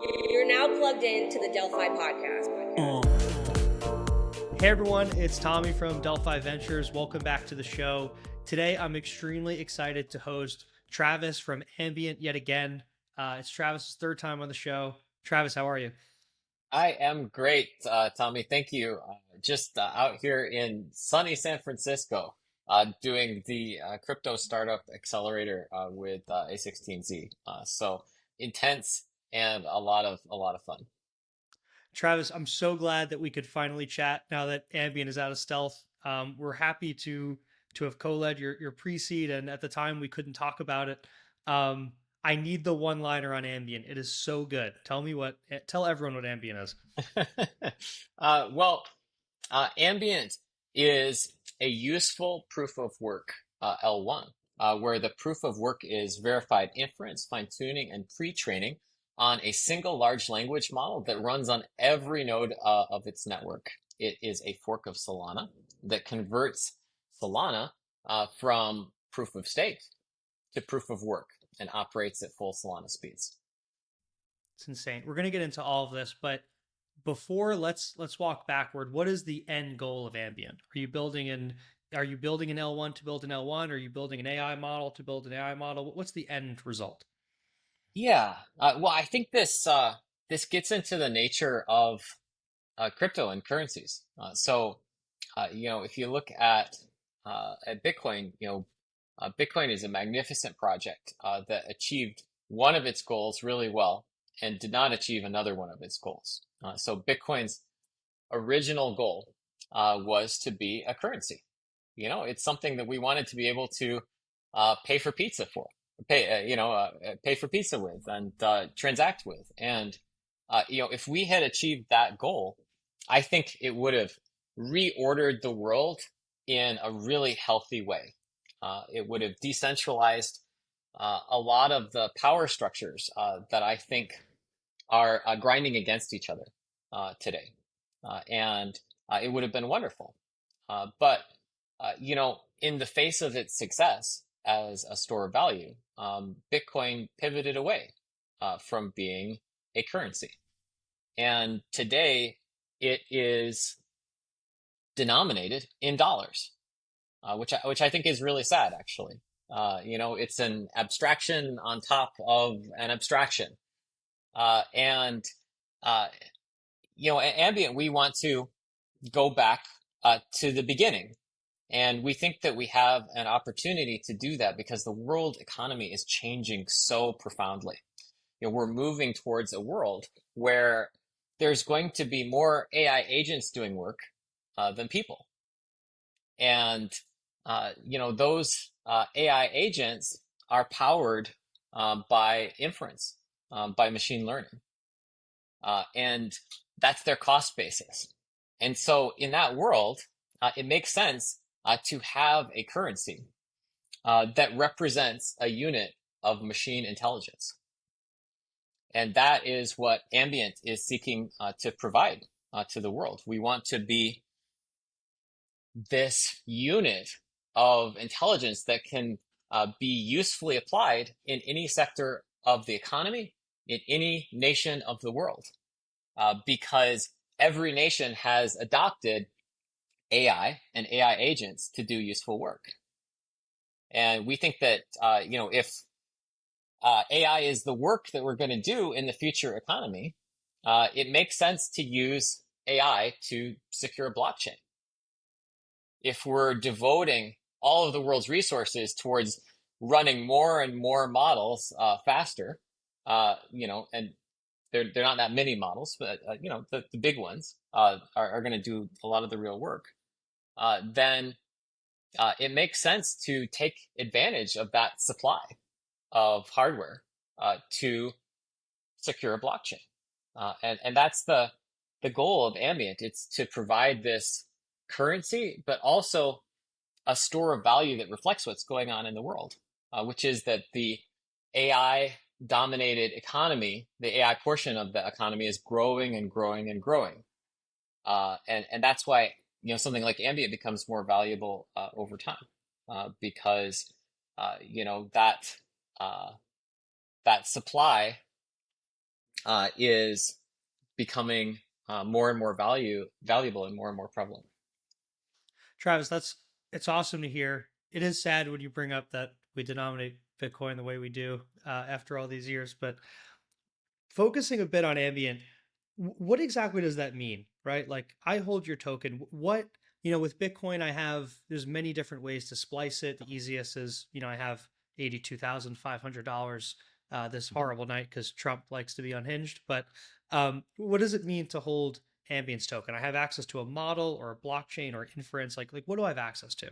You're now plugged in to the Delphi podcast. Hey everyone, it's Tommy from Delphi Ventures. Welcome back to the show. Today I'm extremely excited to host Travis from Ambient yet again. It's Travis's third time on the show. Travis, how are you? I am great, Tommy. Thank you. Just out here in sunny San Francisco, doing the crypto startup accelerator with A16Z. So intense and a lot of fun. Travis, I'm so glad that we could finally chat now that Ambient is out of stealth. We're happy to have co-led your pre-seed, and at the time we couldn't talk about it. I need the one-liner on Ambient. It is so good. Tell everyone what Ambient is. Well, Ambient is a useful proof of work L1, where the proof of work is verified inference, fine-tuning, and pre-training on a single large language model that runs on every node of its network. It is a fork of Solana that converts Solana from proof of stake to proof of work and operates at full Solana speeds. It's insane. We're going to get into all of this, but before let's walk backward. What is the end goal of Ambient? Are you building an L1 to build an L1? Are you building an AI model to build an AI model? What's the end result? Yeah, well, I think this gets into the nature of crypto and currencies. If you look at Bitcoin, Bitcoin is a magnificent project that achieved one of its goals really well and did not achieve another one of its goals. So Bitcoin's original goal was to be a currency. It's something that we wanted to be able to pay for pizza for, pay for pizza with and transact with. And, if we had achieved that goal, I think it would have reordered the world in a really healthy way. It would have decentralized a lot of the power structures that I think are grinding against each other today. And it would have been wonderful. But in the face of its success as a store of value, Bitcoin pivoted away from being a currency. And today it is denominated in dollars, which I think is really sad, actually. It's an abstraction on top of an abstraction. And at Ambient, we want to go back to the beginning. And we think that we have an opportunity to do that because the world economy is changing so profoundly. We're moving towards a world where there's going to be more AI agents doing work than people. And, those AI agents are powered by inference, by machine learning. And that's their cost basis. And so in that world, it makes sense to have a currency that represents a unit of machine intelligence. And that is what Ambient is seeking to provide to the world. We want to be this unit of intelligence that can be usefully applied in any sector of the economy, in any nation of the world, because every nation has adopted AI and AI agents to do useful work. And we think that, if AI is the work that we're going to do in the future economy, it makes sense to use AI to secure a blockchain. If we're devoting all of the world's resources towards running more and more models faster, and they're not that many models, but the big ones are going to do a lot of the real work. Then it makes sense to take advantage of that supply of hardware to secure a blockchain. And that's the goal of Ambient. It's to provide this currency, but also a store of value that reflects what's going on in the world, which is that the AI dominated economy, the AI portion of the economy is growing and growing and growing. And that's why, something like Ambient becomes more valuable over time, because, that supply is becoming more and more valuable and more prevalent. Travis, it's awesome to hear. It is sad when you bring up that we denominate Bitcoin the way we do after all these years, but focusing a bit on ambient, what exactly does that mean, right? Like I hold your token. What, with Bitcoin, there's many different ways to splice it. The easiest is, I have $82,500 this horrible night because Trump likes to be unhinged. But what does it mean to hold Ambience token? I have access to a model or a blockchain or inference. Like what do I have access to?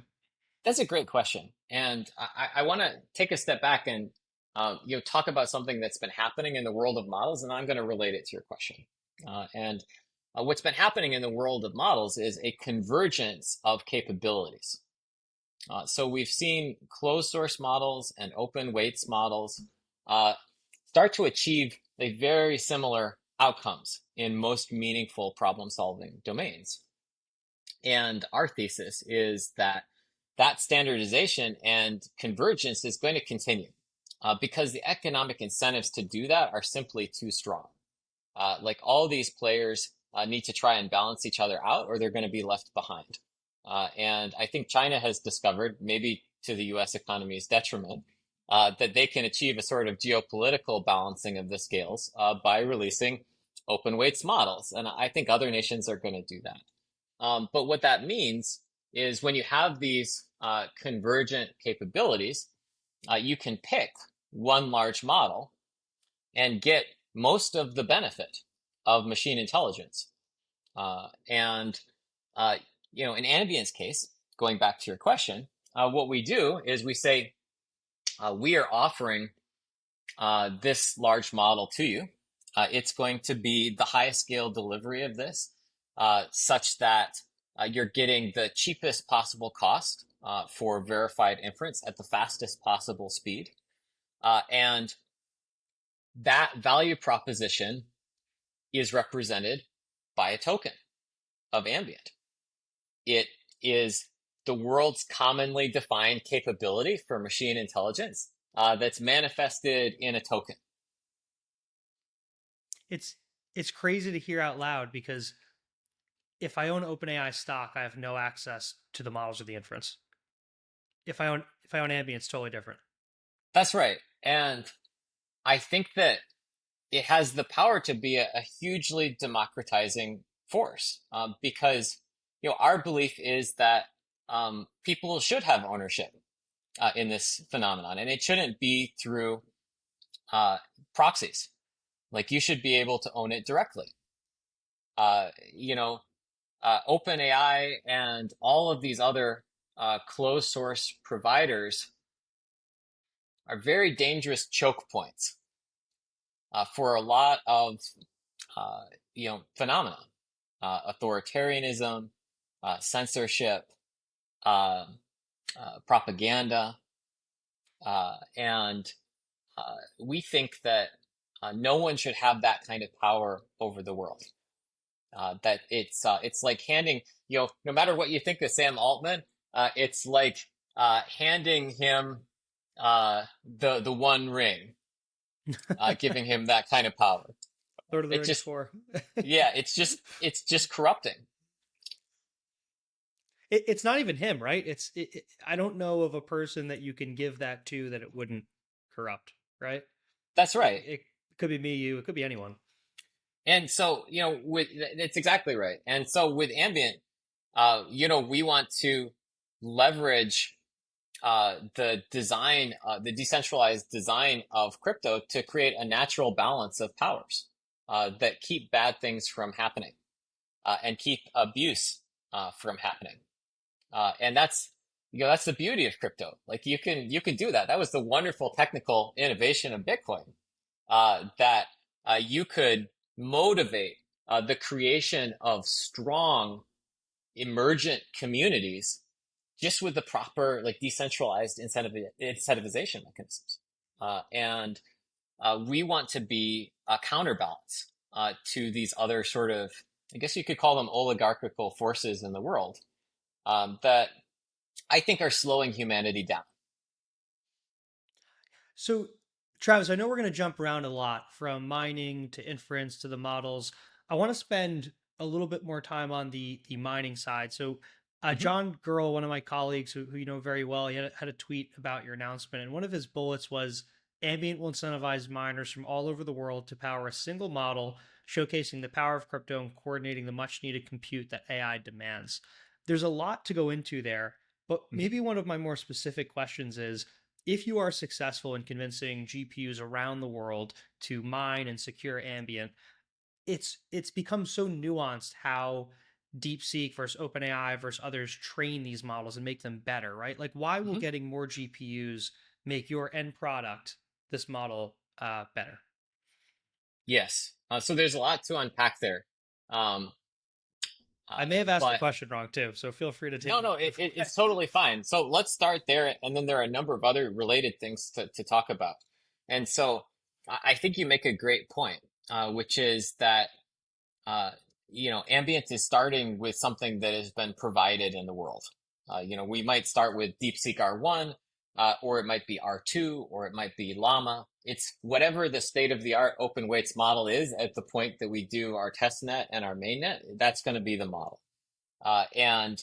That's a great question, and I want to take a step back and talk about something that's been happening in the world of models, and I'm going to relate it to your question. And what's been happening in the world of models is a convergence of capabilities. So we've seen closed source models and open weights models uh, start to achieve very similar outcomes in most meaningful problem solving domains. And our thesis is that standardization and convergence is going to continue because the economic incentives to do that are simply too strong. Like all these players need to try and balance each other out or they're going to be left behind. And I think China has discovered, maybe to the US economy's detriment, that they can achieve a sort of geopolitical balancing of the scales by releasing open weights models. And I think other nations are going to do that. But what that means is when you have these convergent capabilities, you can pick one large model and get most of the benefit of machine intelligence. And in Ambient's case, going back to your question, what we do is we say we are offering this large model to you. It's going to be the highest scale delivery of this, such that you're getting the cheapest possible cost for verified inference at the fastest possible speed. And that value proposition is represented by a token of Ambient. It is the world's commonly defined capability for machine intelligence that's manifested in a token. It's crazy to hear out loud because if I own OpenAI stock, I have no access to the models or the inference. If I own Ambient, it's totally different. That's right. And I think that it has the power to be a hugely democratizing force because our belief is that people should have ownership in this phenomenon, and it shouldn't be through proxies. Like you should be able to own it directly. Uh, you know, OpenAI and all of these other closed source providers are very dangerous choke points for a lot of uh, phenomena, authoritarianism, censorship, uh, propaganda, and we think that no one should have that kind of power over the world. That it's like handing, no matter what you think of Sam Altman, it's like handing him the One Ring, giving him that kind of power. Lord of the It Rings just 4. Yeah, it's just corrupting. It's not even him, right? I don't know of a person that you can give that to that it wouldn't corrupt, right? That's It, right. it could be me, you, it could be anyone. And so, with it's exactly right. And so with Ambient, we want to leverage the decentralized design of crypto to create a natural balance of powers that keep bad things from happening and keep abuse from happening. And that's the beauty of crypto. Like you can do that. That was the wonderful technical innovation of Bitcoin that you could motivate the creation of strong emergent communities just with the proper like decentralized incentivization mechanisms. And we want to be a counterbalance to these other sort of, I guess you could call them oligarchical forces in the world that I think are slowing humanity down. So Travis, I know we're going to jump around a lot from mining to inference to the models. I want to spend a little bit more time on the mining side. So, Hmm. John Gurl, one of my colleagues who you know very well, he had a tweet about your announcement, and one of his bullets was Ambient will incentivize miners from all over the world to power a single model, showcasing the power of crypto and coordinating the much needed compute that AI demands. There's a lot to go into there, but Hmm. maybe one of my more specific questions is if you are successful in convincing GPUs around the world to mine and secure ambient, it's become so nuanced how DeepSeek versus OpenAI versus others train these models and make them better, right? Like, why will Hmm. getting more GPUs make your end product, this model, better? Yes. So there's a lot to unpack there. Um, I may have asked the but question wrong too, so feel free to take no, it no, a different way. it's totally fine. So let's start there, and then there are a number of other related things to talk about. And so I think you make a great point, which is that uh, Ambient is starting with something that has been provided in the world. We might start with DeepSeek R1, or it might be R2, or it might be Llama. It's whatever the state of the art open weights model is at the point that we do our test net and our mainnet. That's going to be the model. And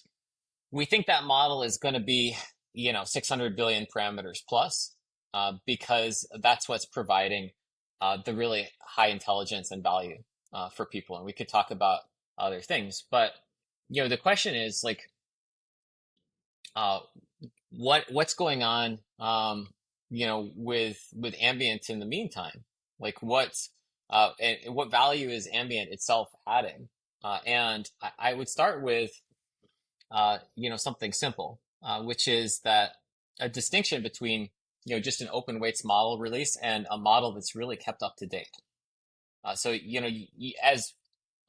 we think that model is going to be, 600 billion parameters plus, because that's what's providing the really high intelligence and value for people. And we could talk about other things, but the question is like, uh, what's going on, with ambient in the meantime? Like, and what value is ambient itself adding? And I would start with something simple, which is that a distinction between, just an open weights model release and a model that's really kept up to date. So, as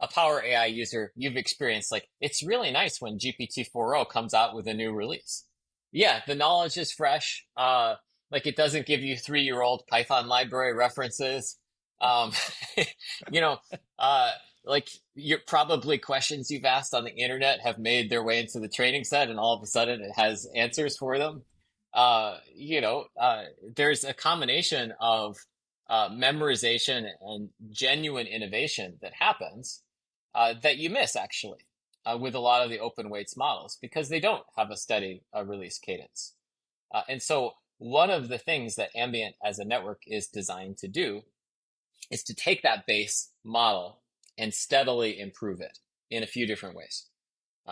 a Power AI user, you've experienced like it's really nice when GPT 4.0 comes out with a new release. Yeah, the knowledge is fresh. Like it doesn't give you 3-year-old Python library references. Um, you know, uh, like you're probably questions you've asked on the internet have made their way into the training set, and all of a sudden it has answers for them. There's a combination of memorization and genuine innovation that happens that you miss actually with a lot of the open weights models because they don't have a steady release cadence. And so one of the things that Ambient as a network is designed to do is to take that base model and steadily improve it in a few different ways.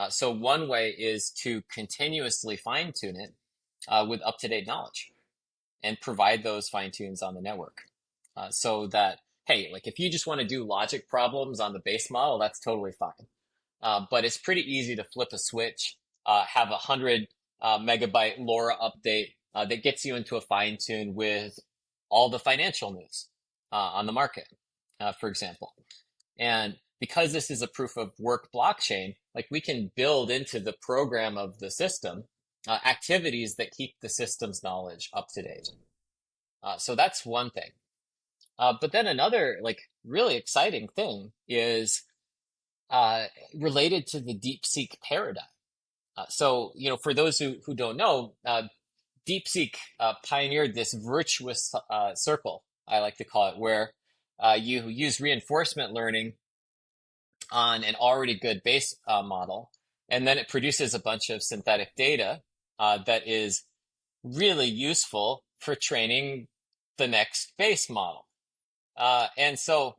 So one way is to continuously fine tune it with up-to-date knowledge and provide those fine tunes on the network. So that, hey, like if you just want to do logic problems on the base model, that's totally fine. But it's pretty easy to flip a switch, have 100 megabyte LoRa update that gets you into a fine tune with all the financial news on the market, for example. And because this is a proof of work blockchain, like we can build into the program of the system activities that keep the system's knowledge up to date. So that's one thing. But then another like really exciting thing is uh, related to the DeepSeek paradigm. So, for those who don't know, DeepSeek pioneered this virtuous circle, I like to call it, where you use reinforcement learning on an already good base model, and then it produces a bunch of synthetic data that is really useful for training the next base model. And so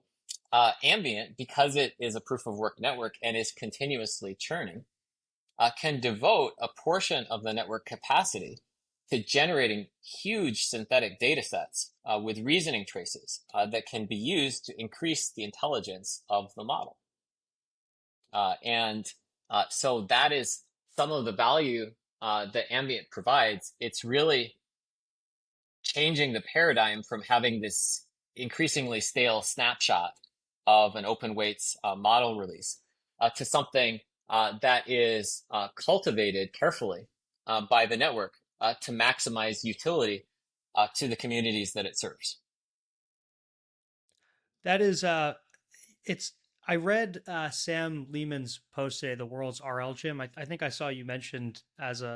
Ambient, because it is a proof of work network and is continuously churning, can devote a portion of the network capacity to generating huge synthetic data sets with reasoning traces that can be used to increase the intelligence of the model. And so that is some of the value that Ambient provides. It's really changing the paradigm from having this increasingly stale snapshot of an open weights model release to something that is cultivated carefully by the network to maximize utility to the communities that it serves. That is it's I read Sam Lehman's post today, the world's RL gym. I think I saw you mentioned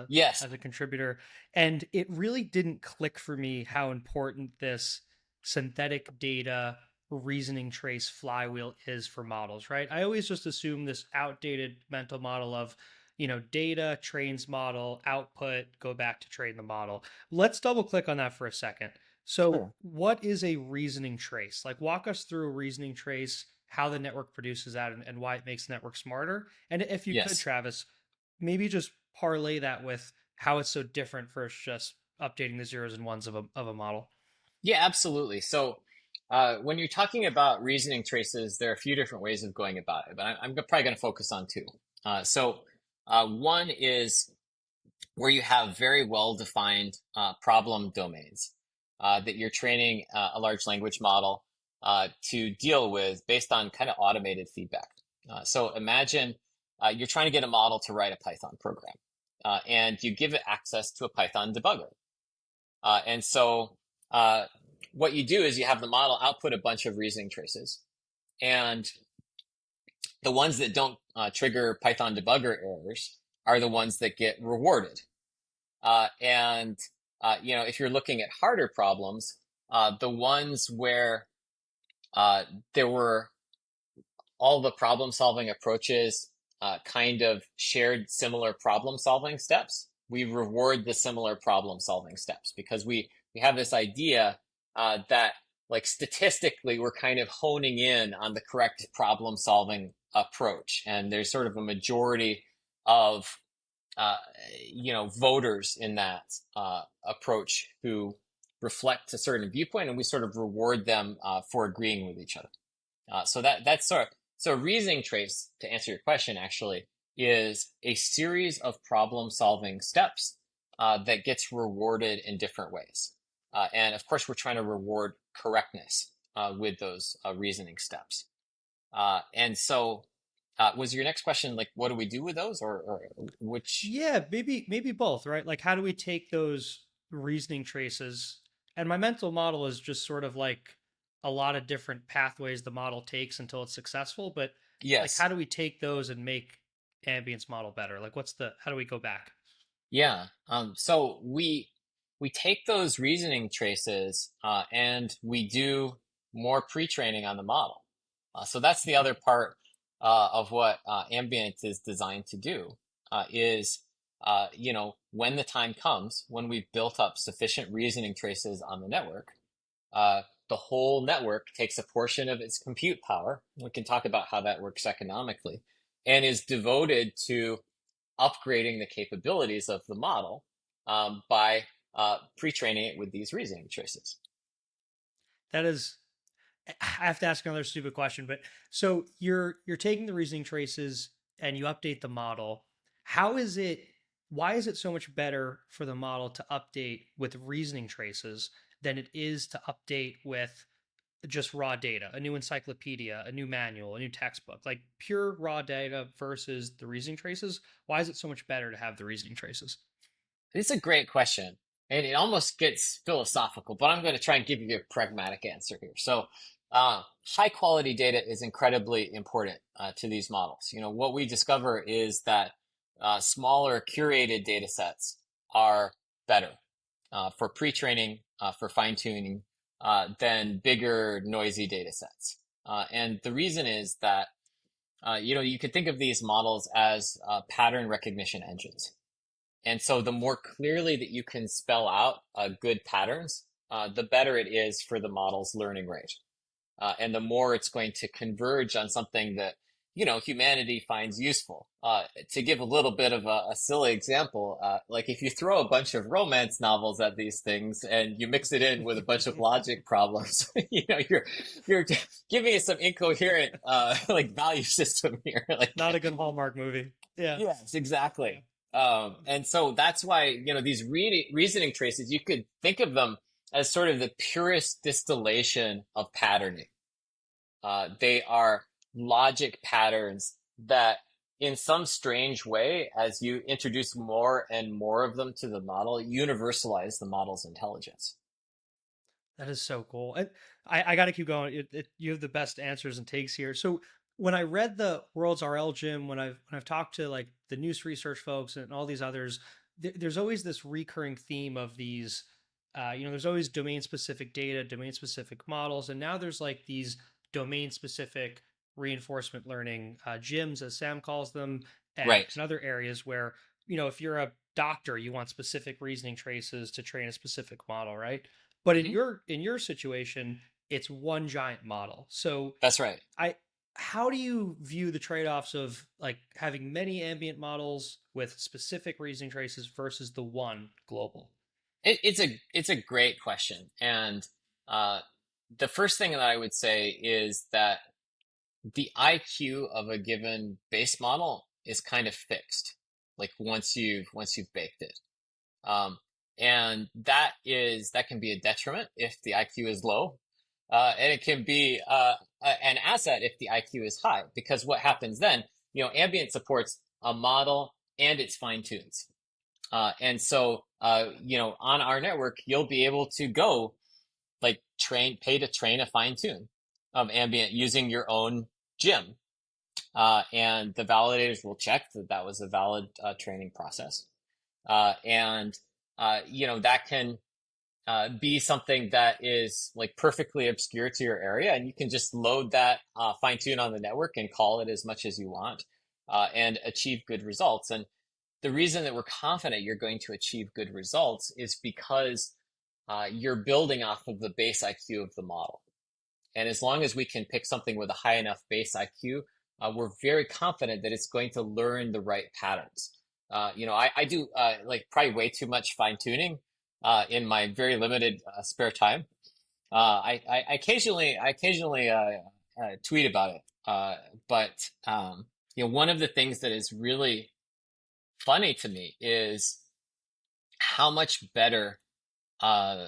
Yes. as a contributor, and it really didn't click for me how important this synthetic data reasoning trace flywheel is for models, right? I always just assume this outdated mental model of, data trains model, output, go back to train the model. Let's double click on that for a second. So, Sure. what is a reasoning trace? Like, walk us through a reasoning trace, how the network produces that, and why it makes the network smarter. And if you could, Yes. Travis, maybe just parlay that with how it's so different versus just updating the zeros and ones of a model. Yeah, absolutely. So, when you're talking about reasoning traces, there are a few different ways of going about it, but I'm probably going to focus on two. One is where you have very well-defined problem domains that you're training a large language model to deal with based on kind of automated feedback. So imagine you're trying to get a model to write a Python program, and you give it access to a Python debugger. And so uh, what you do is you have the model output a bunch of reasoning traces, and the ones that don't trigger Python debugger errors are the ones that get rewarded. If you're looking at harder problems, the ones where there were all the problem solving approaches kind of shared similar problem solving steps, we reward the similar problem solving steps because we have this idea that like statistically we're kind of honing in on the correct problem solving approach, and there's sort of a majority of uh, voters in that approach who reflect a certain viewpoint, and we sort of reward them for agreeing with each other. That's sort of so reasoning trace, to answer your question, actually is a series of problem solving steps that gets rewarded in different ways. And of course, we're trying to reward correctness with those reasoning steps. Was your next question like, what do we do with those, or which? Yeah, maybe both, right? Like, how do we take those reasoning traces? And my mental model is just sort of like a lot of different pathways the model takes until it's successful. But like, how Yes. do we take those and make Ambient's model better? Like, how do we go back? Yeah. So we take those reasoning traces and we do more pre-training on the model. So that's the other part of what Ambient is designed to do is when the time comes when we've built up sufficient reasoning traces on the network, uh, the whole network takes a portion of its compute power. We can talk about how that works economically, and is devoted to upgrading the capabilities of the model by pre-training it with these reasoning traces. That is, I have to ask another stupid question, but so you're taking the reasoning traces and you update the model. How is it? Why is it so much better for the model to update with reasoning traces than it is to update with just raw data, a new encyclopedia, a new manual, a new textbook, like pure raw data versus the reasoning traces? Why is it so much better to have the reasoning traces? It's a great question, and it almost gets philosophical, but I'm going to try and give you a pragmatic answer here. High quality data is incredibly important to these models. What we discover is that smaller curated data sets are better for pre-training, for fine-tuning, than bigger noisy data sets. And the reason is that you could think of these models as pattern recognition engines. And so the more clearly that you can spell out good patterns, the better it is for the model's learning rate. And the more it's going to converge on something that, humanity finds useful. To give a little bit of a silly example, like if you throw a bunch of romance novels at these things and you mix it in with a bunch of logic problems, you're giving it some incoherent like value system here. Like, Not a good Hallmark movie. Yeah. yes, Yeah. exactly. And so that's why, these reasoning traces, you could think of them as sort of the purest distillation of patterning. They are logic patterns that, in some strange way, as you introduce more and more of them to the model, universalize the model's intelligence. That is so cool. I got to keep going. You have the best answers and takes here. So when I read the World's RL Gym, when I've talked to like the News Research folks and all these others, there's always this recurring theme of these there's always domain specific data, domain specific models, and now there's like these domain specific reinforcement learning gyms, as Sam calls them, and Right. in other areas where, if you're a doctor, you want specific reasoning traces to train a specific model, right? But in Mhm. your situation, it's one giant model. So That's right. I how do you view the trade-offs of like having many ambient models with specific reasoning traces versus the one global? It's a great question, and uh, the first thing that I would say is that the IQ of a given base model is kind of fixed, like once you've baked it. Um, and that can be a detriment if the IQ is low, and it can be an asset if the IQ is high. Because what happens then, Ambient supports a model and it's fine tunes. And so, on our network, you'll be able to go like pay to train a fine tune of Ambient using your own gym. And the validators will check that that was a valid training process. And that can be something that is like perfectly obscure to your area, and you can just load that fine tune on the network and call it as much as you want, and achieve good results. And the reason that we're confident you're going to achieve good results is because you're building off of the base IQ of the model. And as long as we can pick something with a high enough base IQ, we're very confident that it's going to learn the right patterns. I do like probably way too much fine tuning in my very limited spare time. I occasionally tweet about it, but one of the things that is really funny to me is how much better uh,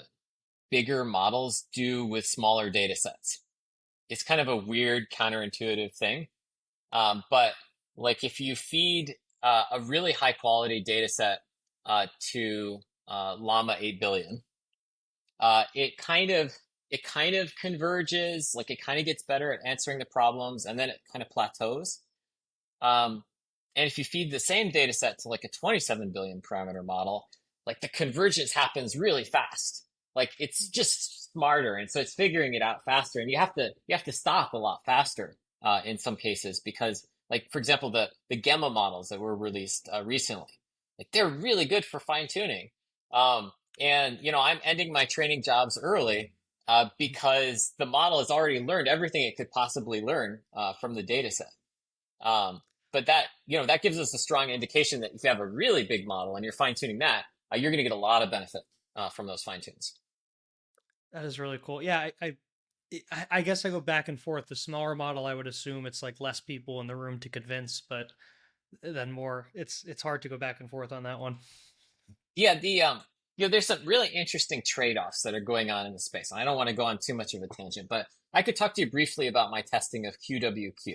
bigger models do with smaller data sets. It's kind of a weird counterintuitive thing. But like if you feed a really high quality data set to Llama 8 billion, it kind of converges, like it kind of gets better at answering the problems, and then it kind of plateaus. Um, and if you feed the same data set to like a 27 billion parameter model, like the convergence happens really fast. Like it's just smarter, and so it's figuring it out faster. And you have to stop a lot faster in some cases because, like for example, the Gemma models that were released recently, like they're really good for fine tuning. And I'm ending my training jobs early because the model has already learned everything it could possibly learn from the data set. Um, but that gives us a strong indication that if you have a really big model and you're fine tuning that, you're going to get a lot of benefit from those fine tunes. That is really cool. Yeah, I guess I go back and forth. The smaller model, I would assume it's like less people in the room to convince, but then more. It's hard to go back and forth on that one. Yeah, there's some really interesting trade-offs that are going on in the space. And I don't want to go on too much of a tangent, but I could talk to you briefly about my testing of QWQ.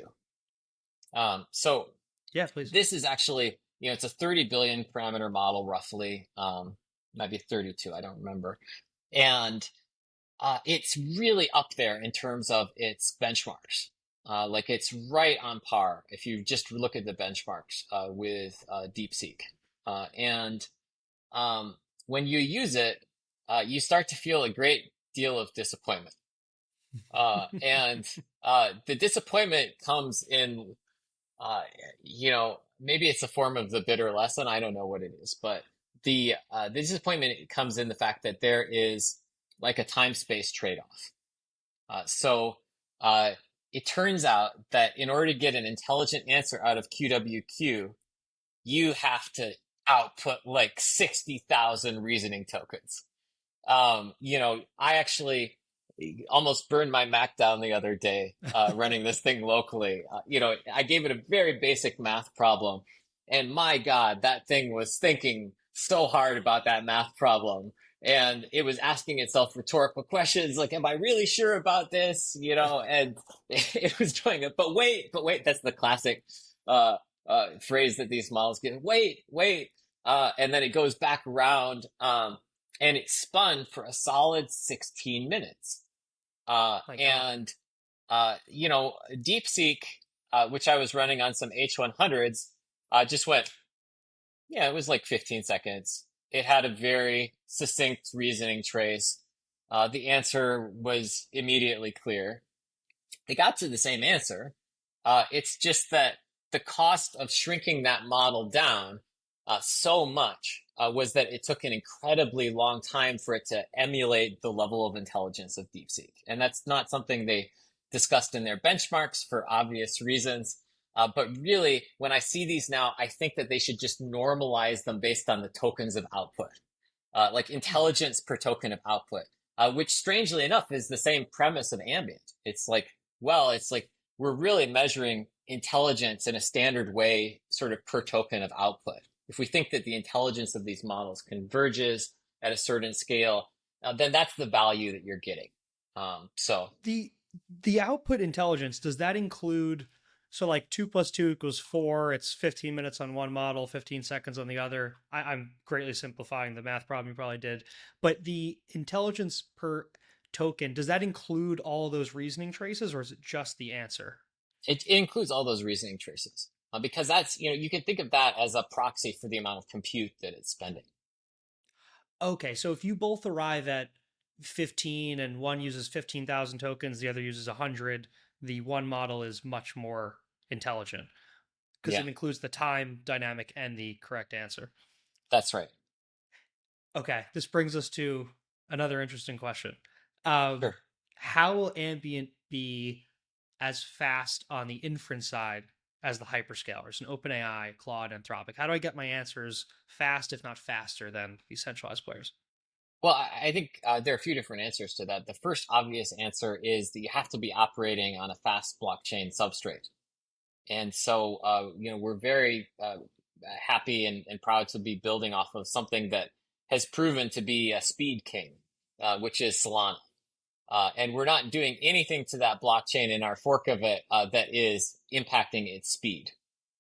So Yeah, please. this is actually, it's a 30 billion parameter model roughly, might be 32, I don't remember. And it's really up there in terms of its benchmarks. Like it's right on par if you just look at the benchmarks with DeepSeek. And when you use it, you start to feel a great deal of disappointment. And the disappointment comes in, maybe it's a form of the bitter lesson. I don't know what it is, but the disappointment comes in the fact that there is like a time space trade-off. So it turns out that in order to get an intelligent answer out of QWQ, you have to output like 60,000 reasoning tokens. I actually almost burned my Mac down the other day running this thing locally. I gave it a very basic math problem, and my God, that thing was thinking so hard about that math problem. And it was asking itself rhetorical questions like, am I really sure about this? And it was doing it. But wait, that's the classic phrase that these models get. Wait. And then it goes back around. And it spun for a solid 16 minutes. My God. And DeepSeek, which I was running on some H100s, just went, yeah, it was like 15 seconds. It had a very succinct reasoning trace. The answer was immediately clear. They got to the same answer. It's just that the cost of shrinking that model down so much was that it took an incredibly long time for it to emulate the level of intelligence of DeepSeek. And that's not something they discussed in their benchmarks for obvious reasons. But really, when I see these now, I think that they should just normalize them based on the tokens of output, like intelligence per token of output, which strangely enough is the same premise of ambient. It's like, well, it's like we're really measuring intelligence in a standard way, sort of per token of output. If we think that the intelligence of these models converges at a certain scale, then that's the value that you're getting. So The output intelligence, does that include, so like 2 + 2 = 4, it's 15 minutes on one model, 15 seconds on the other. I'm greatly simplifying the math problem you probably did, but the intelligence per token, does that include all those reasoning traces, or is it just the answer? it includes all those reasoning traces, because that's, you can think of that as a proxy for the amount of compute that it's spending. Okay, so if you both arrive at 15 and one uses 15,000 tokens, the other uses 100, the one model is much more intelligent because Yeah, it includes the time dynamic and the correct answer. that's right. Okay, this brings us to another interesting question. Um, Sure. how will Ambient be as fast on the inference side as the hyperscalers, and OpenAI, Claude, Anthropic? How do I get my answers fast, if not faster, than these centralized players? Well, I think there are a few different answers to that. The first obvious answer is that you have to be operating on a fast blockchain substrate. And so, we're very happy and proud to be building off of something that has proven to be a speed king, which is Solana. And we're not doing anything to that blockchain in our fork of it that is impacting its speed.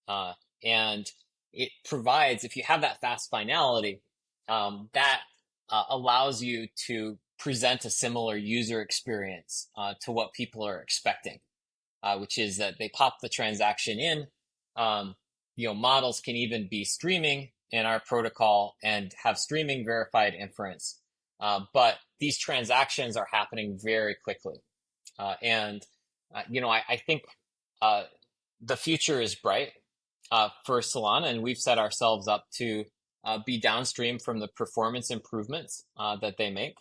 Uh, and it provides, if you have that fast finality, that allows you to present a similar user experience to what people are expecting, which is that they pop the transaction in. Models can even be streaming in our protocol and have streaming verified inference. But these transactions are happening very quickly. I think the future is bright for Solana, and we've set ourselves up to be downstream from the performance improvements that they make.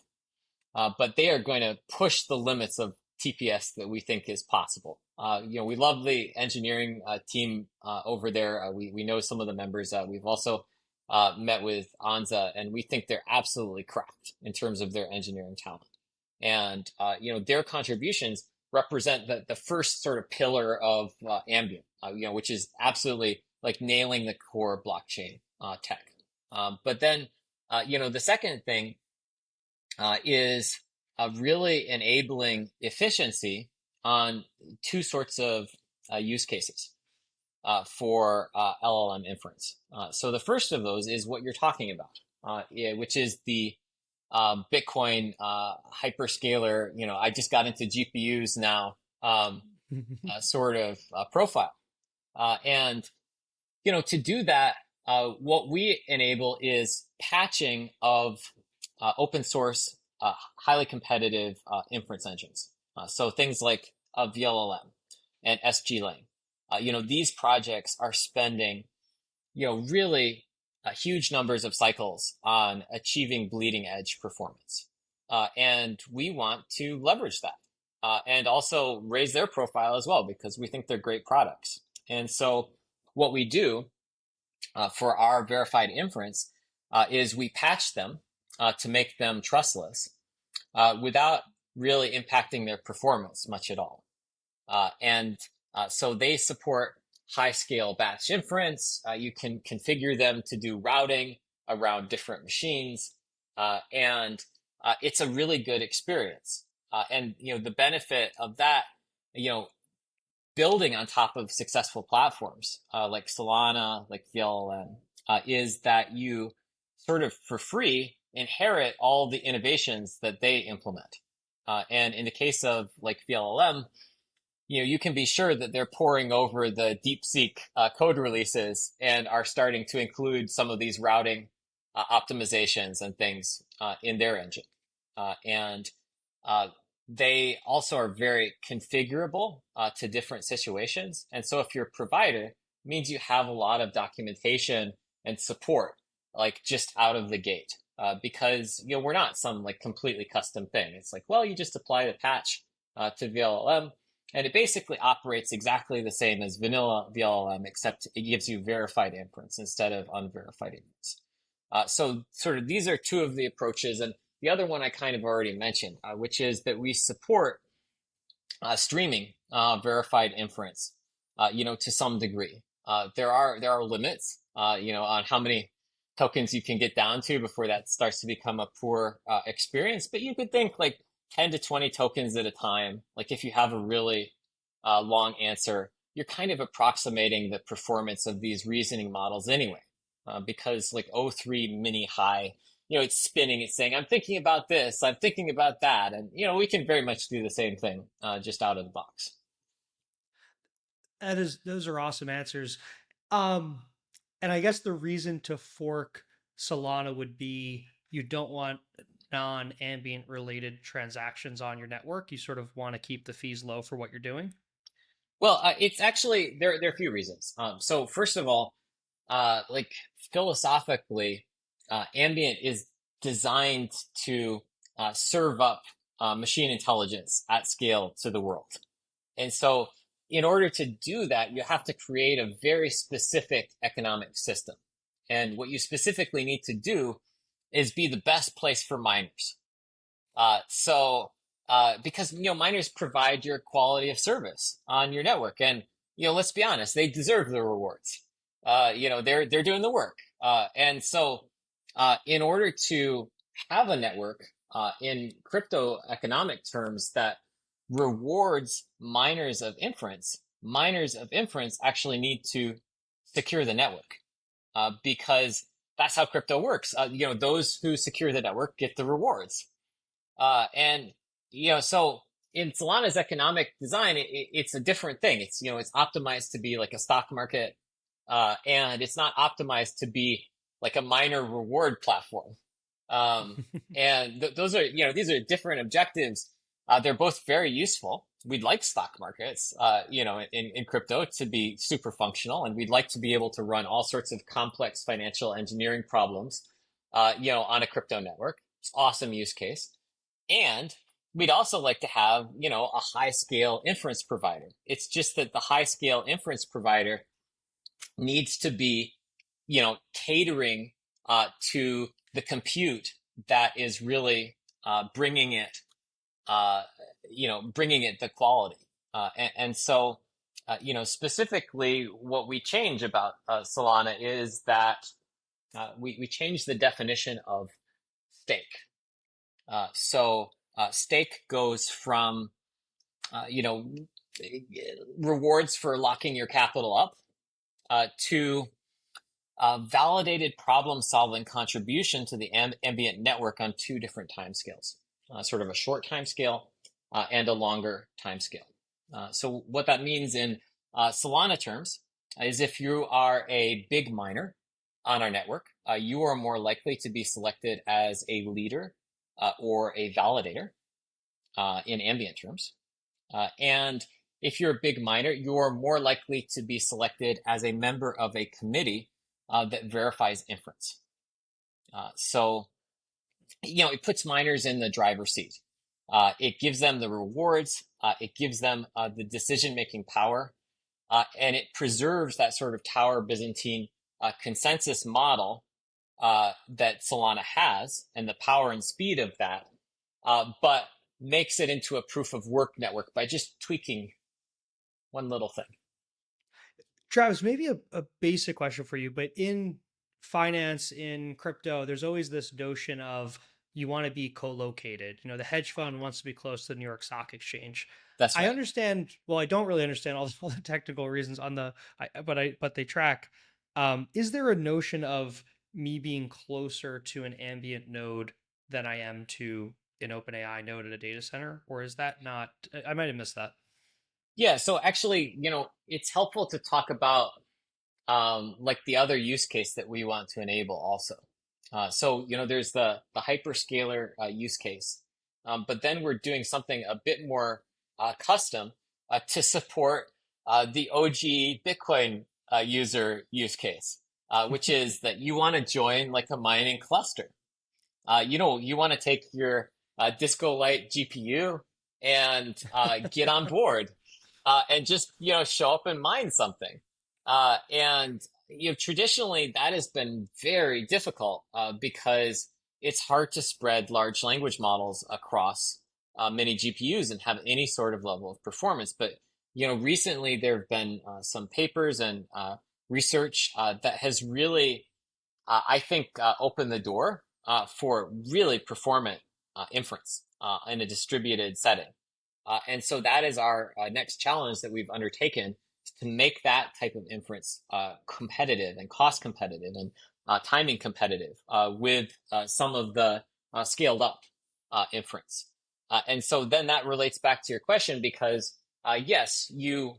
But they are going to push the limits of TPS that we think is possible. We love the engineering team over there. We know some of the members. We've also met with Anza, and we think they're absolutely cracked in terms of their engineering talent. And their contributions represent the first sort of pillar of Ambient, which is absolutely like nailing the core blockchain tech. But then, the second thing is really enabling efficiency on two sorts of use cases for LLM inference. So the first of those is what you're talking about, which is the Bitcoin hyperscaler. I just got into GPUs now, sort of profile, and to do that, what we enable is patching of open source, highly competitive inference engines. So things like VLLM and SGLang. These projects are spending, really huge numbers of cycles on achieving bleeding edge performance. And we want to leverage that and also raise their profile as well, because we think they're great products. And so what we do for our verified inference is we patch them to make them trustless without really impacting their performance much at all. And so they support high scale batch inference. You can configure them to do routing around different machines. And it's a really good experience. And, the benefit of that, building on top of successful platforms like Solana, like VLLM, is that you sort of for free inherit all the innovations that they implement. And in the case of like VLLM, you can be sure that they're poring over the DeepSeek code releases and are starting to include some of these routing optimizations and things in their engine. And uh, they also are very configurable to different situations. And so if you're a provider, it means you have a lot of documentation and support, like just out of the gate. Because we're not some like completely custom thing. It's like, well, you just apply the patch to VLLM, and it basically operates exactly the same as vanilla VLLM, except it gives you verified inference instead of unverified inference. So sort of these are two of the approaches. And the other one I kind of already mentioned, which is that we support streaming verified inference, to some degree. There are limits, on how many tokens you can get down to before that starts to become a poor experience. But you could think like 10 to 20 tokens at a time. Like if you have a really long answer, you're kind of approximating the performance of these reasoning models anyway, because like O3 mini high, it's spinning, it's saying, I'm thinking about this, I'm thinking about that. And, we can very much do the same thing just out of the box. Those are awesome answers. Um, and I guess the reason to fork Solana would be you don't want non-ambient related transactions on your network. You sort of want to keep the fees low for what you're doing. Well, it's actually, there are a few reasons. So first of all, like philosophically, Ambient is designed to serve up machine intelligence at scale to the world. And so, in order to do that, you have to create a very specific economic system. And what you specifically need to do is be the best place for miners. Because miners provide your quality of service on your network, and let's be honest, they deserve the rewards. They're doing the work, and so in order to have a network in crypto economic terms that rewards miners of inference actually need to secure the network, because that's how crypto works. Those who secure the network get the rewards. And so in Solana's economic design, it's a different thing. It's optimized to be like a stock market, and it's not optimized to be like a miner reward platform. And those are, these are different objectives. They're both very useful. We'd like stock markets, in crypto to be super functional, and we'd like to be able to run all sorts of complex financial engineering problems, on a crypto network. It's an awesome use case. And we'd also like to have, a high scale inference provider. It's just that the high scale inference provider needs to be, catering to the compute that is really bringing it, the quality. And so, specifically, what we change about Solana is that we change the definition of stake. Stake goes from, rewards for locking your capital up to validated problem solving contribution to the ambient network on two different timescales, sort of a short timescale and a longer timescale. So what that means in Solana terms is if you are a big miner on our network, you are more likely to be selected as a leader or a validator in ambient terms. And if you're a big miner, you're more likely to be selected as a member of a committee that verifies inference. So, it puts miners in the driver's seat. It gives them the rewards. It gives them the decision-making power. And it preserves that sort of Tower Byzantine consensus model that Solana has and the power and speed of that, but makes it into a proof of work network by just tweaking one little thing. Travis, maybe a basic question for you, but in finance, in crypto, there's always this notion of you want to be co-located. The hedge fund wants to be close to the New York Stock Exchange. That's right. I understand. Well, I don't really understand all the technical reasons on but they track. Is there a notion of me being closer to an ambient node than I am to an OpenAI node at a data center, or is that not? I might have missed that. Yeah, so actually, it's helpful to talk about like the other use case that we want to enable also. So, there's the hyperscaler use case, but then we're doing something a bit more custom to support the OG Bitcoin user use case, which is that you want to join like a mining cluster. You want to take your Disco Light GPU and get on board and just show up and mine something. And traditionally that has been very difficult because it's hard to spread large language models across many GPUs and have any sort of level of performance. But recently there have been some papers and research that has really I think opened the door for really performant inference in a distributed setting. And so that is our next challenge that we've undertaken to make that type of inference competitive and cost competitive and timing competitive with some of the scaled up inference. And so then that relates back to your question because yes, you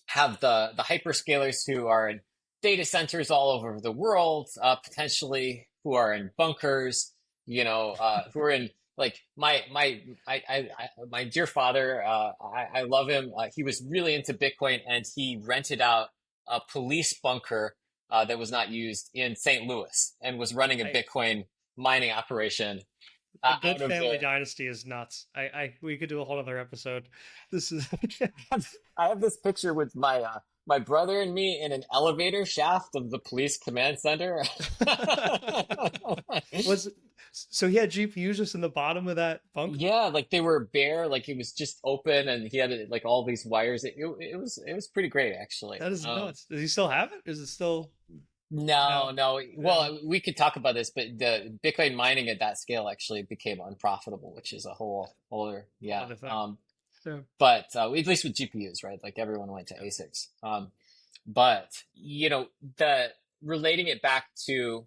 have the hyperscalers who are in data centers all over the world, potentially who are in bunkers, who are in like my dear father. I love him. He was really into Bitcoin, and he rented out a police bunker that was not used in St. Louis, and was running a I, Bitcoin mining operation the good out of family the. dynasty is nuts. We could do a whole other episode. This is I have this picture with my brother and me in an elevator shaft of the police command center. was so he had GPUs just in the bottom of that bunker. Yeah, like they were bare, like it was just open, and he had like all these wires. It was pretty great actually. That is nuts. Does he still have it? Is it still No, no? no. No. Well, we could talk about this, but the Bitcoin mining at that scale actually became unprofitable, which is a whole other, yeah. Other thing. So But at least with GPUs, right? Like everyone went to yeah. ASICs. But the relating it back to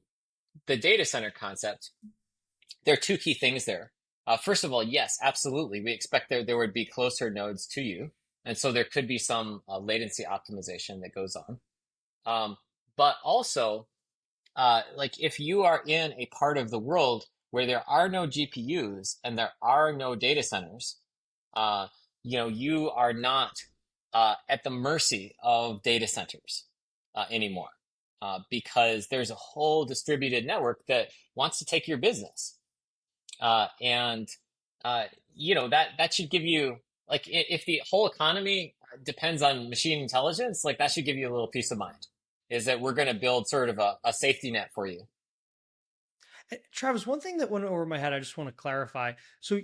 the data center concept, there are two key things there. First of all, yes, absolutely. We expect there would be closer nodes to you. And so there could be some latency optimization that goes on. But also, like if you are in a part of the world where there are no GPUs and there are no data centers, uh, you are not at the mercy of data centers anymore because there's a whole distributed network that wants to take your business. And that should give you like if the whole economy depends on machine intelligence, like that should give you a little peace of mind. Is that we're going to build sort of a safety net for you. Travis, one thing that went over my head, I just want to clarify. So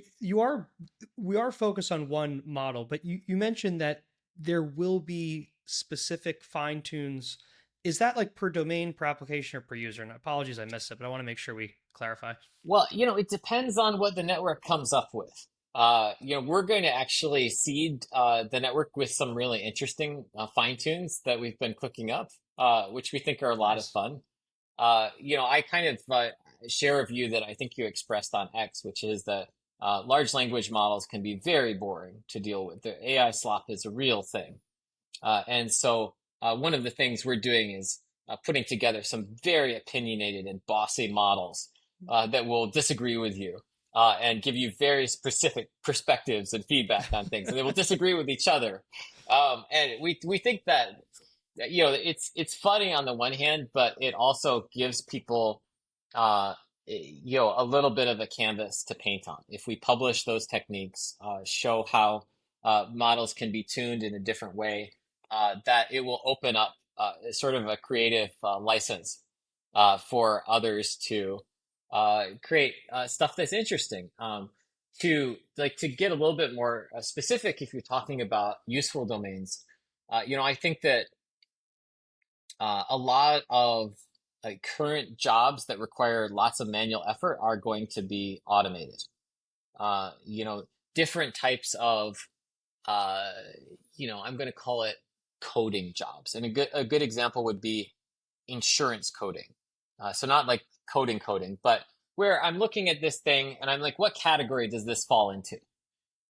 we are focused on one model, but you mentioned that there will be specific fine tunes. Is that like per domain, per application, or per user? And apologies, I missed it, but I want to make sure we clarify. Well, it depends on what the network comes up with. We're going to actually seed the network with some really interesting fine tunes that we've been cooking up, which we think are a lot of Nice. fun. I kind of share a view that I think you expressed on X, which is that large language models can be very boring to deal with. The AI slop is a real thing. And so one of the things we're doing is putting together some very opinionated and bossy models that will disagree with you and give you very specific perspectives and feedback on things. And they will disagree with each other. And we think that it's funny on the one hand, but it also gives people a little bit of a canvas to paint on. If we publish those techniques, show how models can be tuned in a different way, that it will open up sort of a creative license for others to create stuff that's interesting. To get a little bit more specific, if you're talking about useful domains, I think that a lot of current jobs that require lots of manual effort are going to be automated. Uh, you know, Different types of, uh, I'm going to call it coding jobs. And a good example would be insurance coding. So not like coding, but where I'm looking at this thing and I'm like, what category does this fall into?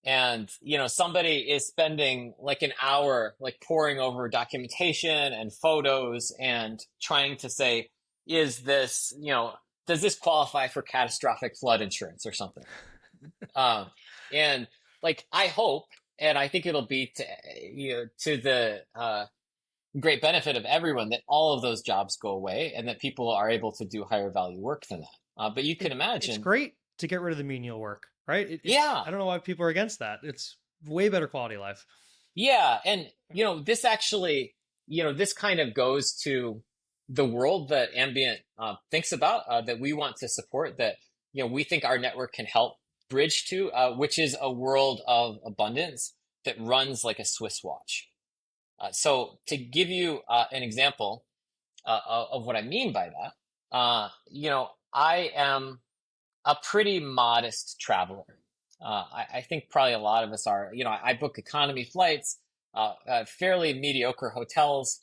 And somebody is spending like an hour like poring over documentation and photos and trying to say, is this does this qualify for catastrophic flood insurance or something? Um, and like I hope, and I think it'll be to to the great benefit of everyone that all of those jobs go away and that people are able to do higher value work than that. But you can It's imagine, great to get rid of the menial work, right? It's yeah, I don't know why people are against that. It's way better quality of life. yeah, and this actually, this kind of goes to the world that Ambient thinks about, that we want to support, that we think our network can help bridge to, which is a world of abundance that runs like a Swiss watch. So to give you an example of what I mean by that, I am a pretty modest traveler. I think probably a lot of us are. I book economy flights, fairly mediocre hotels,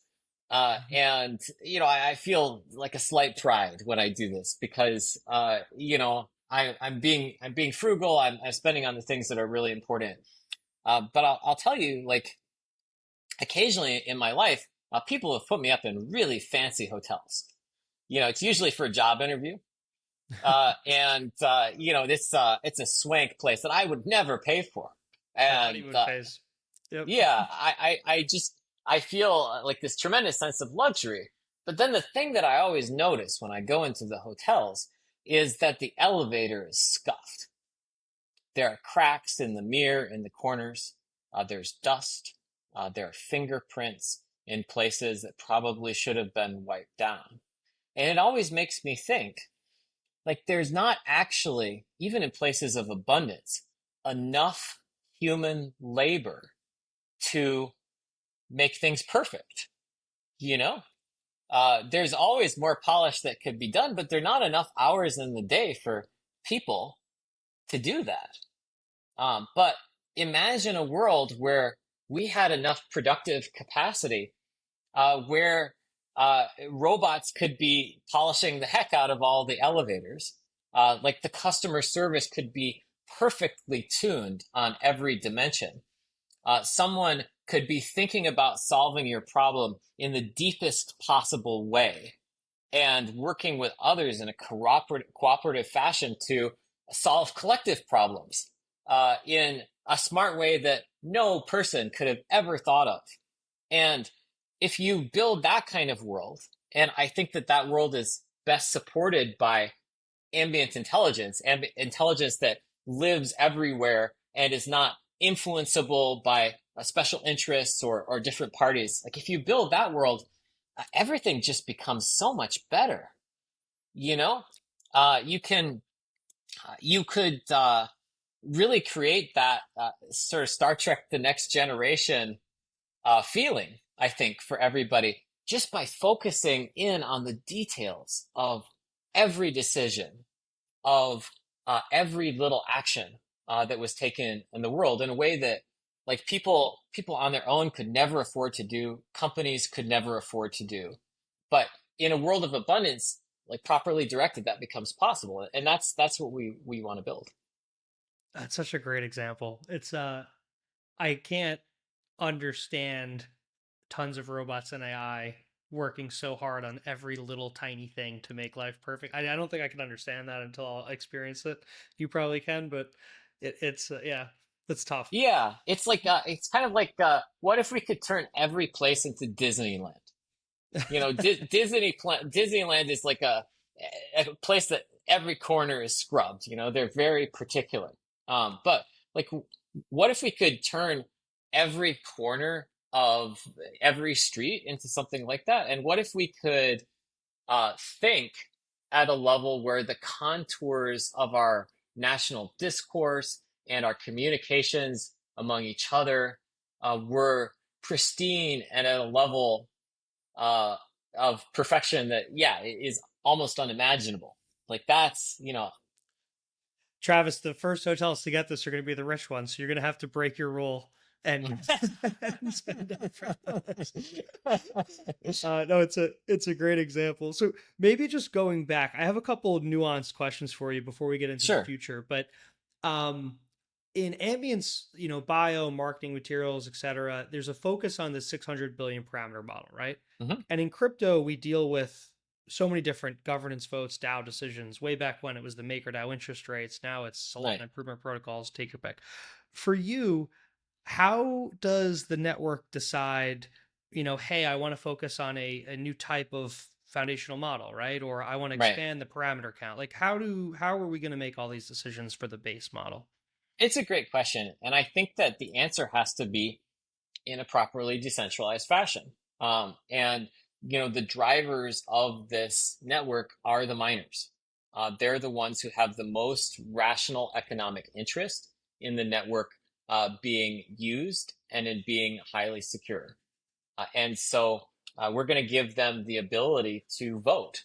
and I feel like a slight pride when I do this because I'm being frugal. I'm spending on the things that are really important. But I'll tell you, like occasionally in my life, people have put me up in really fancy hotels. It's usually for a job interview. And it's a swank place that I would never pay for. The And honeymoon phase. Yep. yeah, I feel like this tremendous sense of luxury. But then the thing that I always notice when I go into the hotels is that the elevator is scuffed. There are cracks in the mirror in the corners. There's dust. There are fingerprints in places that probably should have been wiped down. And it always makes me think, like, there's not actually, even in places of abundance, enough human labor to make things perfect. You know, there's always more polish that could be done, but there are not enough hours in the day for people to do that. But imagine a world where we had enough productive capacity, where robots could be polishing the heck out of all the elevators. Like the customer service could be perfectly tuned on every dimension. Someone could be thinking about solving your problem in the deepest possible way and working with others in a cooperative fashion to solve collective problems in a smart way that no person could have ever thought of. And if you build that kind of world, and I think that that world is best supported by ambient intelligence that lives everywhere and is not influenceable by special interests or different parties. Like if you build that world, everything just becomes so much better. You know, you could really create that sort of Star Trek: The Next Generation feeling, I think, for everybody just by focusing in on the details of every decision, of every little action that was taken in the world in a way that like people on their own could never afford to do, companies could never afford to do. But in a world of abundance, like properly directed, that becomes possible. And that's what we want to build. That's such a great example. It's I can't understand tons of robots and AI working so hard on every little tiny thing to make life perfect. I don't think I can understand that until I'll experience it. You probably can, but it's yeah, that's tough. Yeah, it's kind of like what if we could turn every place into Disneyland? Disneyland is like a place that every corner is scrubbed. They're very particular. But like, what if we could turn every corner of every street into something like that? And what if we could think at a level where the contours of our national discourse and our communications among each other were pristine and at a level uh, of perfection that, yeah, is almost unimaginable. Like that's, Travis, the first hotels to get this are going to be the rich ones, so you're going to have to break your rule and, and spend up for those. No, it's a great example. So maybe just going back, I have a couple of nuanced questions for you before we get into the sure. future. But in ambience, bio, marketing materials, etc., there's a focus on the 600 billion parameter model, right? Hmm. And in crypto, we deal with so many different governance votes, DAO decisions. Way back when it was the MakerDAO interest rates, now it's Solana Right. improvement protocols. Take your pick. For you, how does the network decide, hey, I want to focus on a new type of foundational model, right? Or I want to Right. expand the parameter count. Like how are we going to make all these decisions for the base model? It's a great question. And I think that the answer has to be in a properly decentralized fashion. And the drivers of this network are the miners. They're the ones who have the most rational economic interest in the network being used and in being highly secure. And so we're going to give them the ability to vote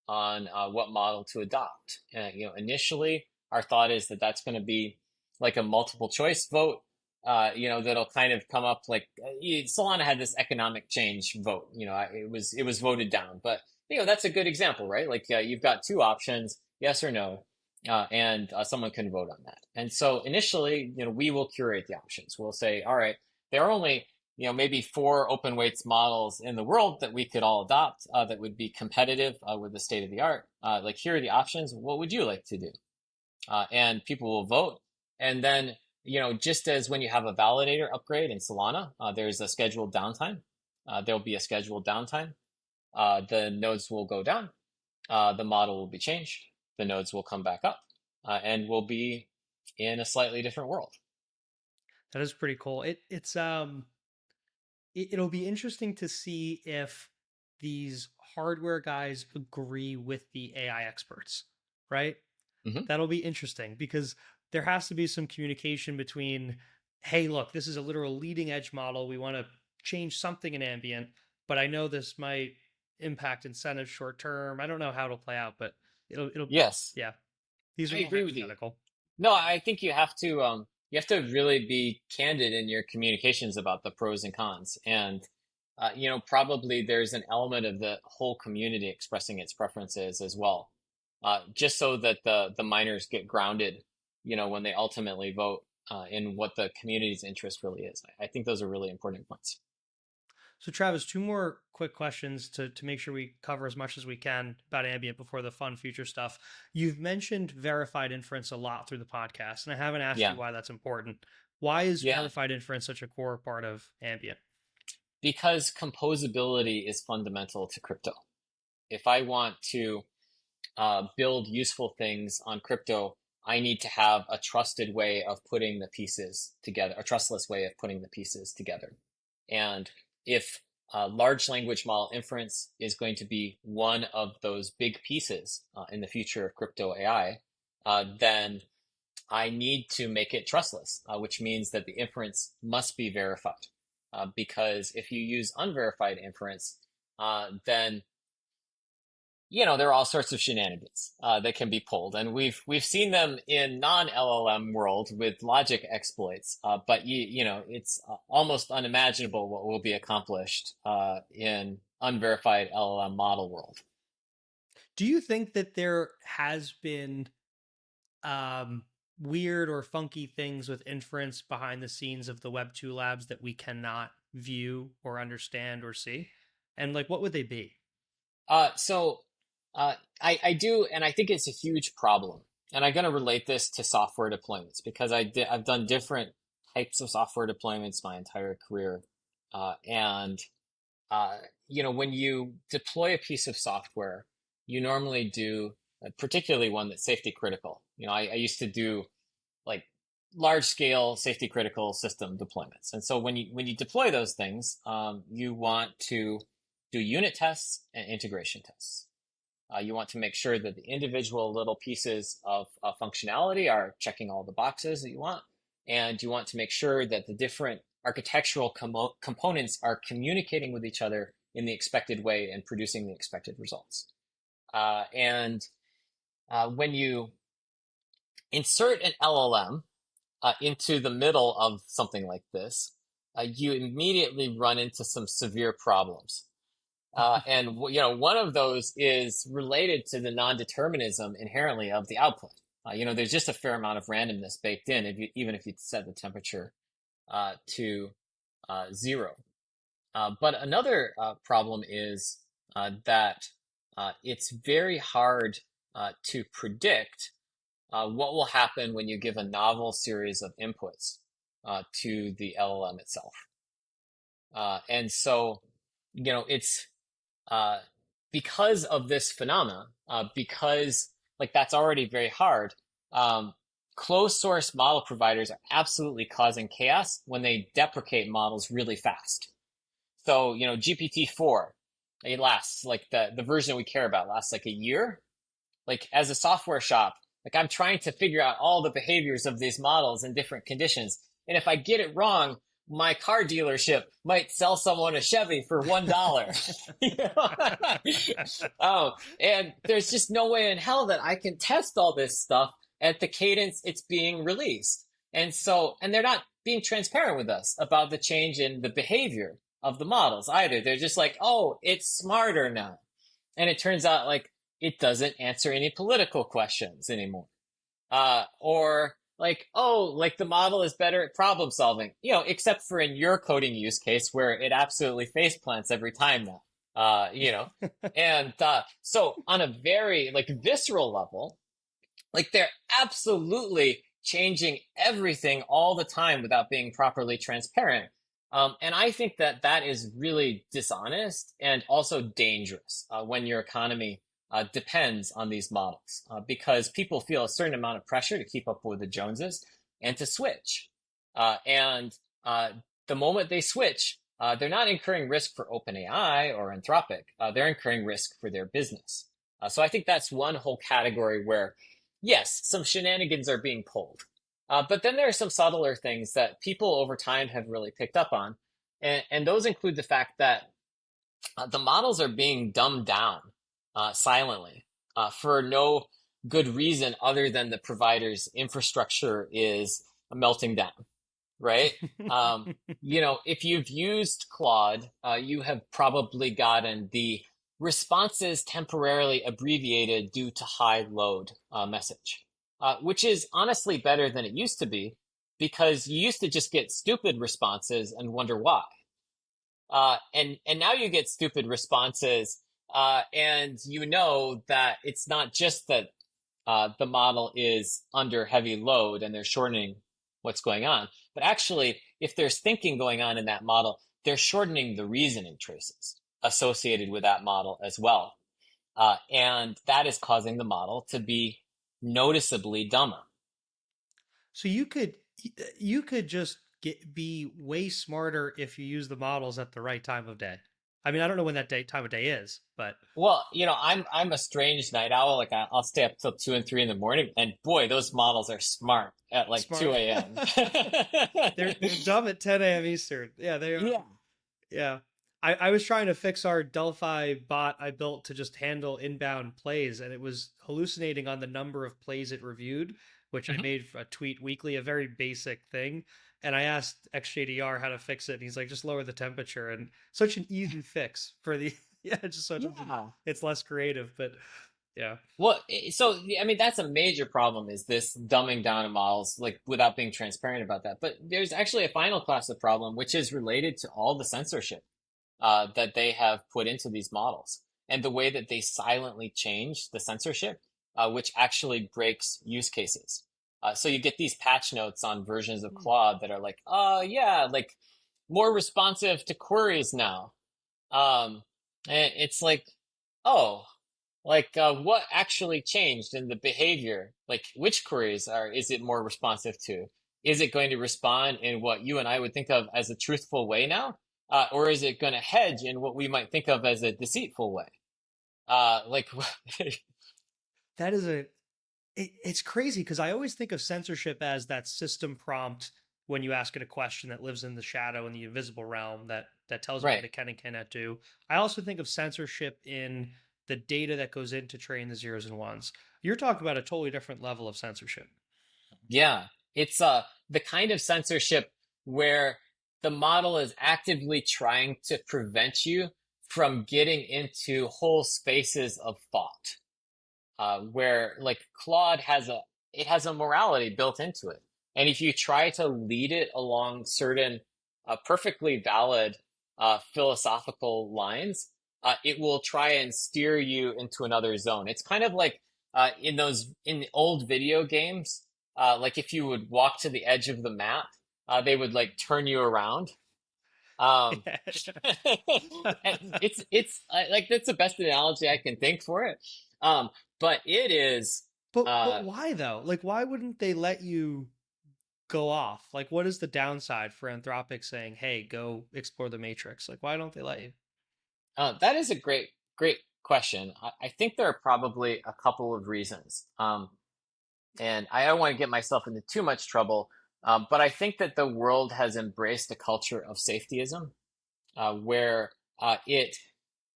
on what model to adopt. Initially, our thought is that that's going to be like a multiple choice vote. That'll kind of come up like Solana had this economic change vote. It was voted down, but that's a good example, right? Like you've got two options, yes or no, and someone can vote on that. And so initially, we will curate the options. We'll say, all right, there are only maybe four open weights models in the world that we could all adopt that would be competitive with the state of the art. Like, here are the options. What would you like to do? And people will vote. And then, just as when you have a validator upgrade in Solana, there's a scheduled downtime. There'll be a scheduled downtime. The nodes will go down. The model will be changed. The nodes will come back up, and we'll be in a slightly different world. That is pretty cool. It'll be interesting to see if these hardware guys agree with the AI experts, right? Hmm. That'll be interesting because there has to be some communication between, hey, look, this is a literal leading edge model. We want to change something in ambient, but I know this might impact incentives short term. I don't know how it'll play out, but it'll Yes, yeah. These I are all agree with you. hypothetical. No, I think you have to really be candid in your communications about the pros and cons. And probably there's an element of the whole community expressing its preferences as well. Just so that the miners get grounded, when they ultimately vote in what the community's interest really is. I think those are really important points. So, Travis, two more quick questions to make sure we cover as much as we can about ambient before the fun future stuff. You've mentioned verified inference a lot through the podcast, and I haven't asked you Yeah. why that's important. Why is Yeah. verified inference such a core part of ambient? Because composability is fundamental to crypto. If I want to build useful things on crypto, I need to have a trusted way of putting the pieces together, a trustless way of putting the pieces together. And if large language model inference is going to be one of those big pieces in the future of crypto AI, then I need to make it trustless, which means that the inference must be verified. Because if you use unverified inference, then there are all sorts of shenanigans that can be pulled, and we've seen them in non-LLM world with logic exploits. But it's almost unimaginable what will be accomplished in unverified LLM model world. Do you think that there has been um, weird or funky things with inference behind the scenes of the Web 2 labs that we cannot view or understand or see? And like, what would they be? So I do, and I think it's a huge problem. And I'm going to relate this to software deployments because I've done different types of software deployments my entire career. And when you deploy a piece of software, you normally do, particularly one that's safety critical. I used to do like large scale safety critical system deployments. And so when you deploy those things, you want to do unit tests and integration tests. You want to make sure that the individual little pieces of functionality are checking all the boxes that you want. And you want to make sure that the different architectural components are communicating with each other in the expected way and producing the expected results. And when you insert an LLM into the middle of something like this, you immediately run into some severe problems. And one of those is related to the non-determinism inherently of the output. There's just a fair amount of randomness baked in, even if you set the temperature to 0. But another problem is that it's very hard to predict what will happen when you give a novel series of inputs to the LLM itself. And so, it's uh, because of this phenomena, because like that's already very hard. Closed source model providers are absolutely causing chaos when they deprecate models really fast. So, GPT-4, it lasts like the version we care about lasts like a year. Like as a software shop, like I'm trying to figure out all the behaviors of these models in different conditions. And if I get it wrong, my car dealership might sell someone a Chevy for $1. And there's just no way in hell that I can test all this stuff at the cadence it's being released. And they're not being transparent with us about the change in the behavior of the models either. They're just like, oh, it's smarter now. And it turns out like it doesn't answer any political questions anymore. Or like, oh, like the model is better at problem solving, except for in your coding use case where it absolutely face plants every time now. And so on a very like visceral level, like they're absolutely changing everything all the time without being properly transparent. And I think that that is really dishonest and also dangerous when your economy depends on these models because people feel a certain amount of pressure to keep up with the Joneses and to switch. And the moment they switch, they're not incurring risk for OpenAI or Anthropic. They're incurring risk for their business. So I think that's one whole category where, yes, some shenanigans are being pulled. But then there are some subtler things that people over time have really picked up on. And those include the fact that the models are being dumbed down silently for no good reason other than the provider's infrastructure is melting down, right? If you've used Claude, you have probably gotten the responses temporarily abbreviated due to high load message, which is honestly better than it used to be because you used to just get stupid responses and wonder why. And now you get stupid responses, and you know that it's not just that the model is under heavy load and they're shortening what's going on, but actually, if there's thinking going on in that model, they're shortening the reasoning traces associated with that model as well. And that is causing the model to be noticeably dumber. So you could just be way smarter if you use the models at the right time of day. I mean, I don't know when that time of day is, but well, I'm a strange night owl. Like I'll stay up till 2 and 3 in the morning, and boy, those models are smart at like smart. 2 a.m. they're dumb at 10 a.m. Eastern. Yeah, they are. Yeah. Yeah. I was trying to fix our Delphi bot I built to just handle inbound plays, and it was hallucinating on the number of plays it reviewed, which I made a tweet weekly, a very basic thing. And I asked XJDR how to fix it, and he's like, just lower the temperature. And such an easy fix for the just so it's less creative, but yeah. Well, so I mean, that's a major problem is this dumbing down of models, like without being transparent about that. But there's actually a final class of problem, which is related to all the censorship that they have put into these models and the way that they silently change the censorship, which actually breaks use cases. So you get these patch notes on versions of Claude that are like, oh yeah, like more responsive to queries now. And it's like, oh, like what actually changed in the behavior? Like which queries is it more responsive to? Is it going to respond in what you and I would think of as a truthful way now? Or is it going to hedge in what we might think of as a deceitful way? Like that is it's crazy because I always think of censorship as that system prompt when you ask it a question that lives in the shadow in the invisible realm that tells you what it can and cannot do. I also think of censorship in the data that goes in to train the zeros and ones. You're talking about a totally different level of censorship. Yeah, it's the kind of censorship where the model is actively trying to prevent you from getting into whole spaces of thought. Where like Claude has a morality built into it. And if you try to lead it along certain perfectly valid philosophical lines, it will try and steer you into another zone. It's kind of like in old video games, like if you would walk to the edge of the map, they would like turn you around. Um, Yeah. and it's like that's the best analogy I can think for it. Um, but it is But uh, why though? Like, why wouldn't they let you go off? Like, what is the downside for Anthropic saying, "Hey, go explore the Matrix"? Like, why don't they let you? that is a great question. I think there are probably a couple of reasons. And I don't want to get myself into too much trouble, but I think that the world has embraced a culture of safetyism, where it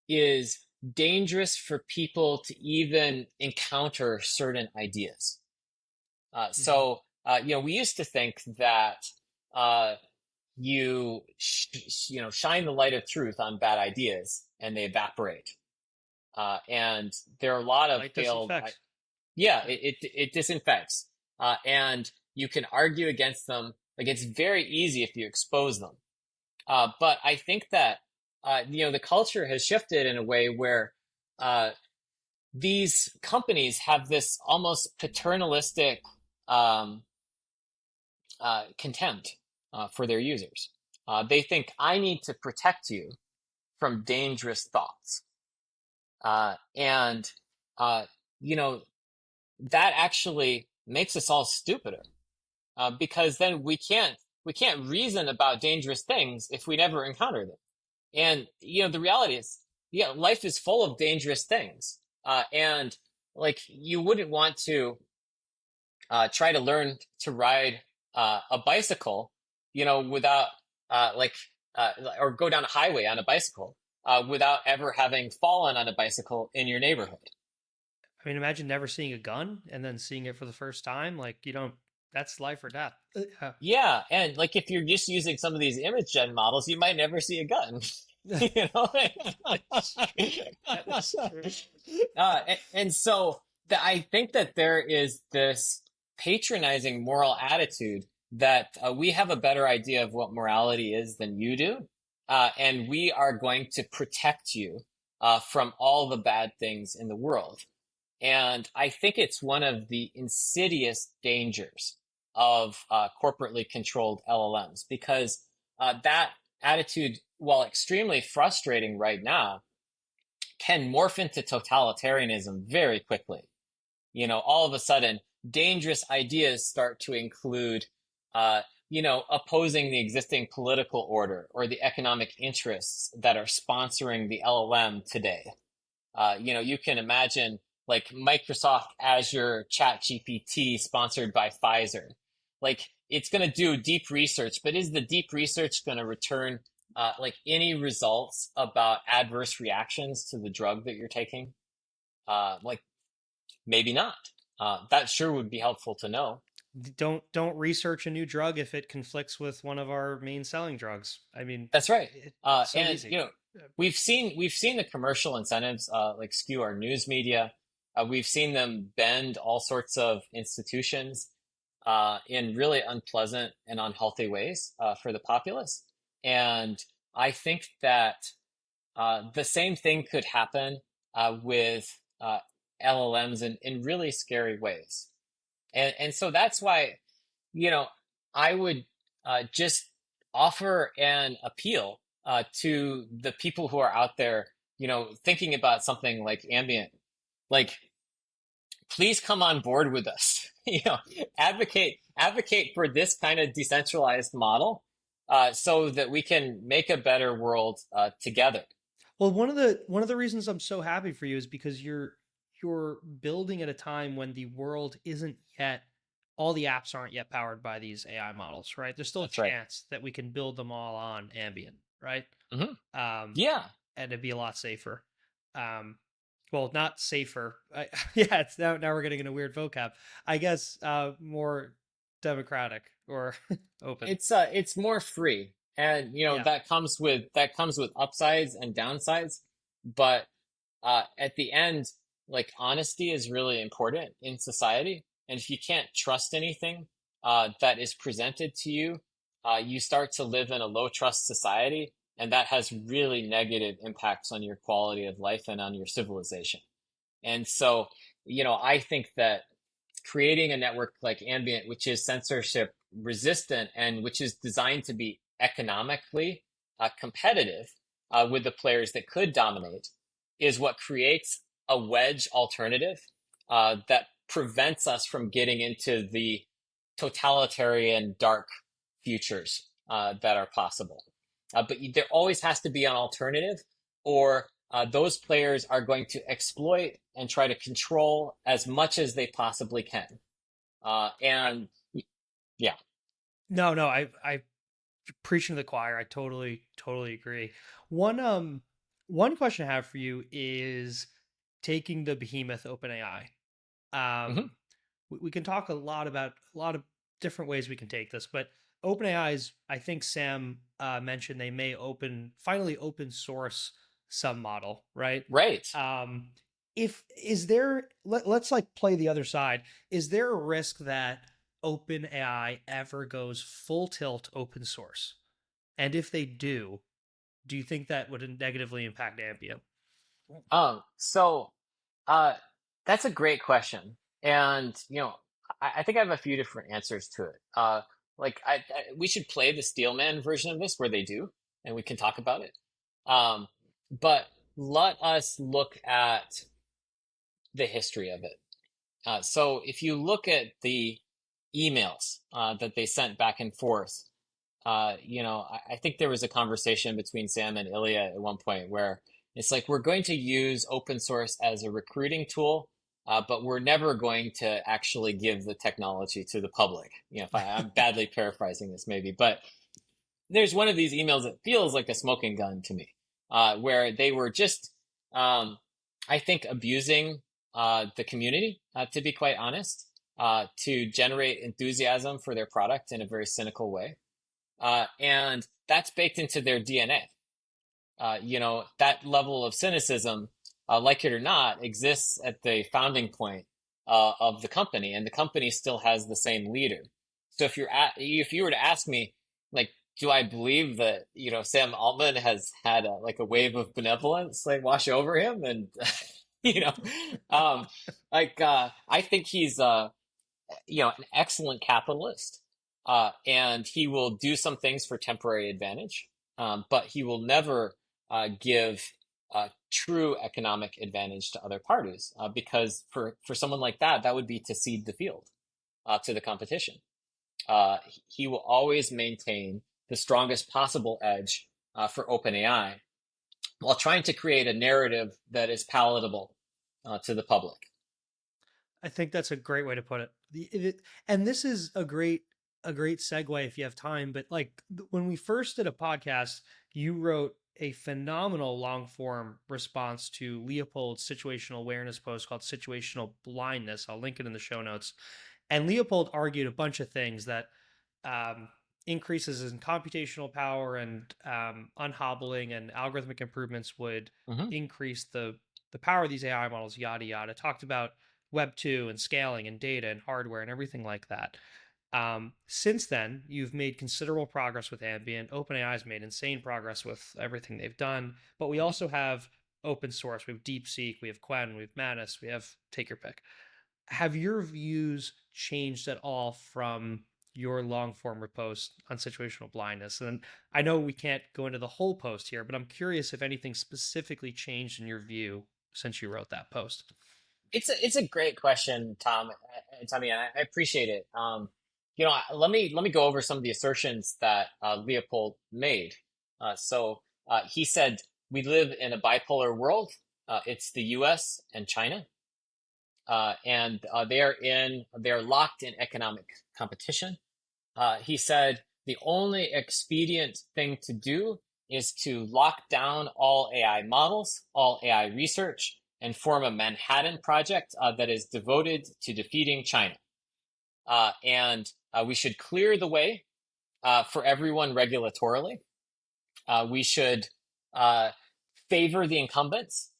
is dangerous for people to even encounter certain ideas. Hmm. We used to think that uh, shine the light of truth on bad ideas and they evaporate. And there are a lot of Light failed, disinfects. yeah, Yeah. it disinfects, and you can argue against them. Like it's very easy if you expose them. But I think that the culture has shifted in a way where uh, these companies have this almost paternalistic um, contempt for their users. They think I need to protect you from dangerous thoughts, and uh, you know that actually makes us all stupider, because then we can't reason about dangerous things if we never encounter them. And the reality is, yeah, life is full of dangerous things, and like you wouldn't want to try to learn to ride a bicycle, without like or go down a highway on a bicycle without ever having fallen on a bicycle in your neighborhood. I mean, imagine never seeing a gun and then seeing it for the first time. Like, you don't. That's life or death. Yeah. Yeah, and like if you're just using some of these image gen models, you might never see a gun. You know? That's true. That is true. And so I think that there is this patronizing moral attitude that we have a better idea of what morality is than you do, and we are going to protect you from all the bad things in the world. And I think it's one of the insidious dangers of corporately controlled LLMs, because that attitude, while extremely frustrating right now, can morph into totalitarianism very quickly. All of a sudden, dangerous ideas start to include, opposing the existing political order or the economic interests that are sponsoring the LLM today. You can imagine like Microsoft Azure Chat GPT sponsored by Pfizer. Like it's going to do deep research, but is the deep research going to return like any results about adverse reactions to the drug that you're taking? Like maybe not. That sure would be helpful to know. Don't research a new drug if it conflicts with one of our main selling drugs. I mean, That's right. it's so And easy. we've seen the commercial incentives like skew our news media. We've seen them bend all sorts of institutions in really unpleasant and unhealthy ways for the populace. And I think that the same thing could happen with LLMs in really scary ways. And so that's why, you know, I would just offer an appeal to the people who are out there, thinking about something like ambient. Like, please come on board with us. Advocate for this kind of decentralized model, so that we can make a better world together. Well, one of the reasons I'm so happy for you is because you're building at a time when the world isn't yet all the apps aren't yet powered by these AI models, right? There's still a That's right. chance that we can build them all on Ambient, right? Hmm. Um, Yeah. and it'd be a lot safer. Um, well, not safer. Yeah, it's now we're getting into weird vocab. I guess more democratic or open. It's more free, and Yeah. that comes with upsides and downsides, but at the end, like honesty is really important in society, and if you can't trust anything that is presented to you, you start to live in a low trust society, And that has really negative impacts on your quality of life and on your civilization. And so, I think that creating a network like Ambient, which is censorship resistant and which is designed to be economically competitive with the players that could dominate, is what creates a wedge alternative that prevents us from getting into the totalitarian dark futures that are possible. But there always has to be an alternative, or those players are going to exploit and try to control as much as they possibly can. And yeah. No, I preaching to the choir. I totally agree. One question I have for you is taking the behemoth OpenAI. Hmm. We can talk about a lot of different ways we can take this, but OpenAI's, I think Sam mentioned they may finally open source some model, right? Right. Um, if is there let's like play the other side. Is there a risk that OpenAI ever goes full tilt open source? And if they do you think that would negatively impact Ambient? So uh, that's a great question. And, I think I have a few different answers to it. We should play the Steelman version of this where they do, and we can talk about it. Um, but let us look at the history of it. So if you look at the emails that they sent back and forth, I think there was a conversation between Sam and Ilya at one point where it's like, we're going to use open source as a recruiting tool, but we're never going to actually give the technology to the public. If I'm badly paraphrasing this maybe, but there's one of these emails that feels like a smoking gun to me, where they were just, I think, abusing the community, to be quite honest, to generate enthusiasm for their product in a very cynical way. And that's baked into their DNA. That level of cynicism, like it or not, exists at the founding point of the company, and the company still has the same leader. So if you were to ask me, like, do I believe that Sam Altman has had a wave of benevolence like wash over him, and you know, I think he's an excellent capitalist, and he will do some things for temporary advantage, but he will never give true economic advantage to other parties, because for someone like that, that would be to cede the field to the competition. He will always maintain the strongest possible edge for OpenAI while trying to create a narrative that is palatable to the public. I think that's a great way to put it. And this is a great segue if you have time. But like when we first did a podcast, you wrote a phenomenal long form response to Leopold's situational awareness post called Situational Blindness. I'll link it in the show notes. And Leopold argued a bunch of things that um, increases in computational power and unhobbling and algorithmic improvements would Hmm. increase the power of these AI models, yada yada. Talked about Web 2 and scaling and data and hardware and everything like that. Since then, you've made considerable progress with Ambient. OpenAI has made insane progress with everything they've done, but we also have open source. We have DeepSeek, we have Quen, we have Manus, we have take your pick. Have your views changed at all from your long form post on situational blindness? And I know we can't go into the whole post here, but I'm curious if anything specifically changed in your view since you wrote that post. It's a great question, Tom, Tommy, and I appreciate it. Let me go over some of the assertions that Leopold made. He said we live in a bipolar world. It's the U.S. and China, and they are locked in economic competition. He said the only expedient thing to do is to lock down all AI models, all AI research, and form a Manhattan Project that is devoted to defeating China. And we should clear the way for everyone regulatorily. We should favor the incumbents.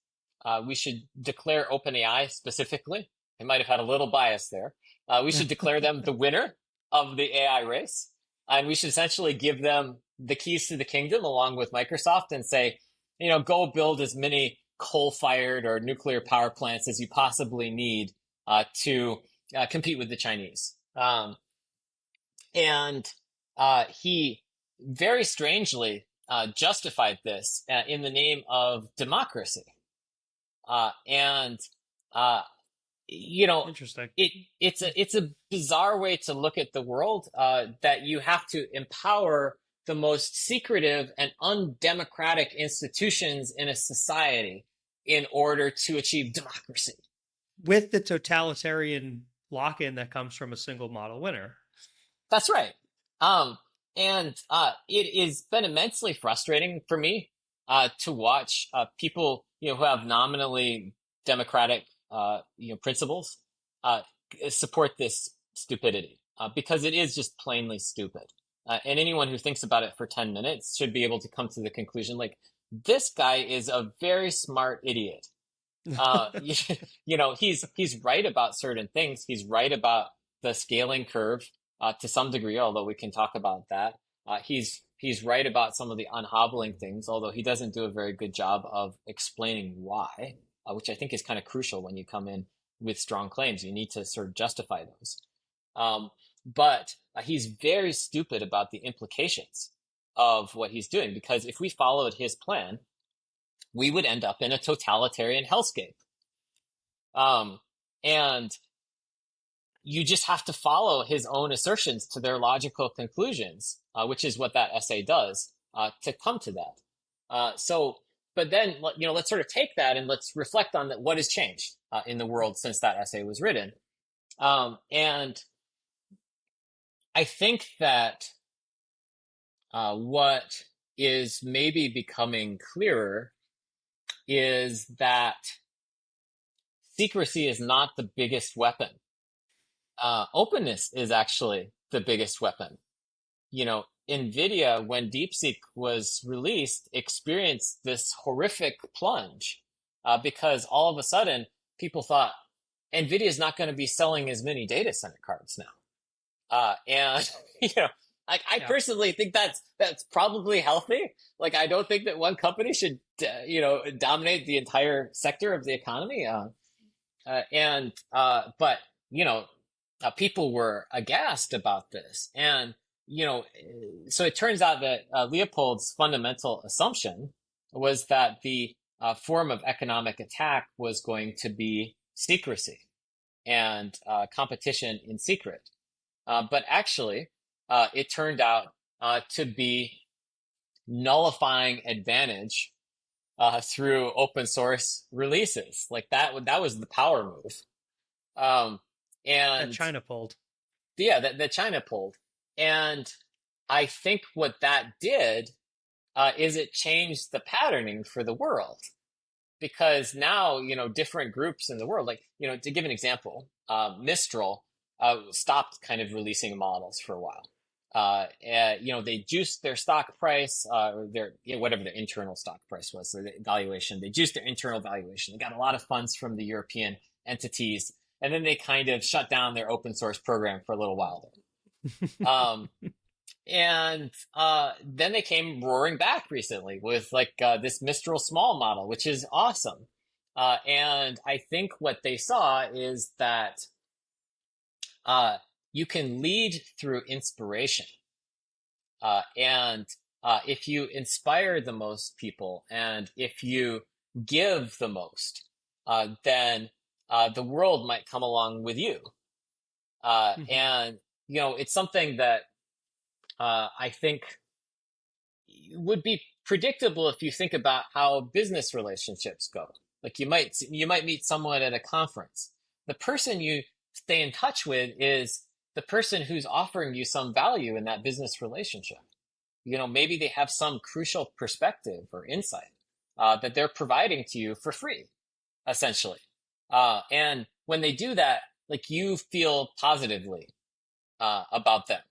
We should declare OpenAI specifically. I might have had a little bias there. We should declare them the winner of the AI race, and we should essentially give them the keys to the kingdom along with Microsoft and say, go build as many coal-fired or nuclear power plants as you possibly need to compete with the Chinese. And he very strangely justified this in the name of democracy. And Interesting. it's a bizarre way to look at the world, that you have to empower the most secretive and undemocratic institutions in a society in order to achieve democracy. With the totalitarian lock-in that comes from a single model winner. That's right. And it has been immensely frustrating for me to watch people, who have nominally democratic, principles support this stupidity because it is just plainly stupid. And anyone who thinks about it for 10 minutes should be able to come to the conclusion, like, this guy is a very smart idiot. He's right about certain things. He's right about the scaling curve to some degree, although we can talk about that. He's right about some of the unhobbling things, although he doesn't do a very good job of explaining why, which I think is kind of crucial when you come in with strong claims. You need to sort of justify those. But he's very stupid about the implications of what he's doing, because if we followed his plan, we would end up in a totalitarian hellscape. And you just have to follow his own assertions to their logical conclusions, which is what that essay does, to come to that. But then, let's sort of take that and let's reflect on that. What has changed in the world since that essay was written? And I think that what is maybe becoming clearer is that secrecy is not the biggest weapon. Openness is actually the biggest weapon. NVIDIA, when DeepSeek was released, experienced this horrific plunge because all of a sudden people thought NVIDIA is not going to be selling as many data center cards now. And, I personally think that's probably healthy. Like, I don't think that one company should, dominate the entire sector of the economy. But, people were aghast about this. And, so it turns out that Leopold's fundamental assumption was that the form of economic attack was going to be secrecy and competition in secret. But actually, it turned out to be nullifying advantage through open source releases. Like that was the power move. And that China pulled. Yeah, that China pulled. And I think what that did is it changed the patterning for the world. Because now, different groups in the world, like, to give an example, Mistral stopped kind of releasing models for a while. They juiced their stock price, or their, whatever their internal stock price was, so the valuation. They juiced their internal valuation. They got a lot of funds from the European entities, and then they kind of shut down their open source program for a little while there. And then they came roaring back recently with this Mistral small model, which is awesome. And I think what they saw is that you can lead through inspiration. And if you inspire the most people and if you give the most, then the world might come along with you. And, it's something that I think would be predictable if you think about how business relationships go. Like you might meet someone at a conference. The person you stay in touch with is the person who's offering you some value in that business relationship. Maybe they have some crucial perspective or insight that they're providing to you for free, essentially. And when they do that, like you feel positively about them.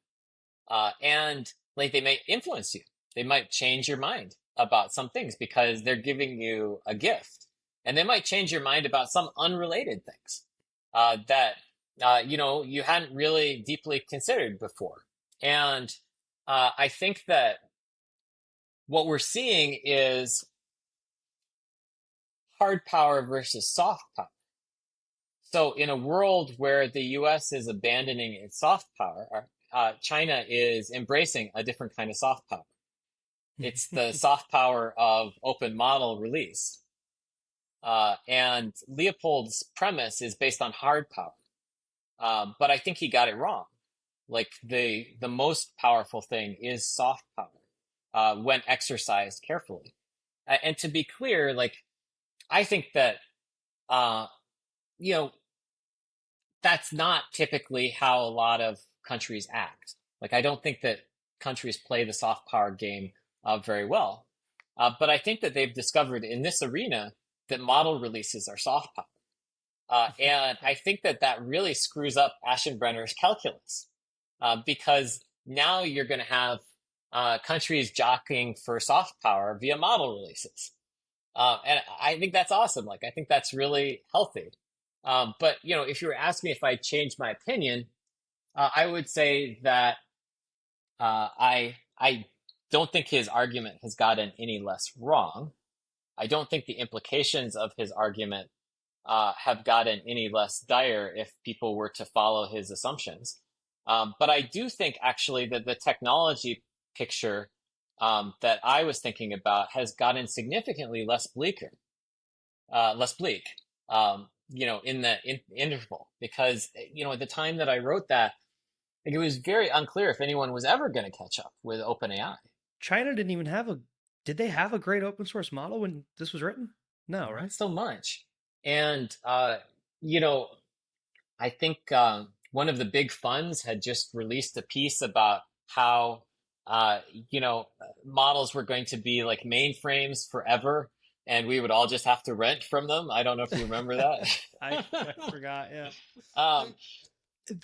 And like they may influence you. They might change your mind about some things because they're giving you a gift. And they might change your mind about some unrelated things that you hadn't really deeply considered before. And I think that what we're seeing is hard power versus soft power. So in a world where the US is abandoning its soft power, China is embracing a different kind of soft power. It's the soft power of open model release. And Leopold's premise is based on hard power. But I think he got it wrong. Like the most powerful thing is soft power when exercised carefully. And to be clear, like I think that uh, you know that's not typically how a lot of countries act. Like I don't think that countries play the soft power game very well. But I think that they've discovered in this arena that model releases are soft power. And I think that that really screws up Aschenbrenner's calculus because now you're going to have countries jockeying for soft power via model releases. And I think that's awesome. Like, I think that's really healthy. But, if you were asking me if I changed my opinion, I would say that I don't think his argument has gotten any less wrong. I don't think the implications of his argument have gotten any less dire if people were to follow his assumptions. But I do think actually that the technology picture that I was thinking about has gotten significantly less bleak, in the interval, because, at the time that I wrote that, like, it was very unclear if anyone was ever going to catch up with OpenAI. China didn't even have a. Did they have a great open source model when this was written? No, right? Not so much. And, you know, I think one of the big funds had just released a piece about how, models were going to be like mainframes forever, and we would all just have to rent from them. I don't know if you remember that. I forgot. Yeah. um,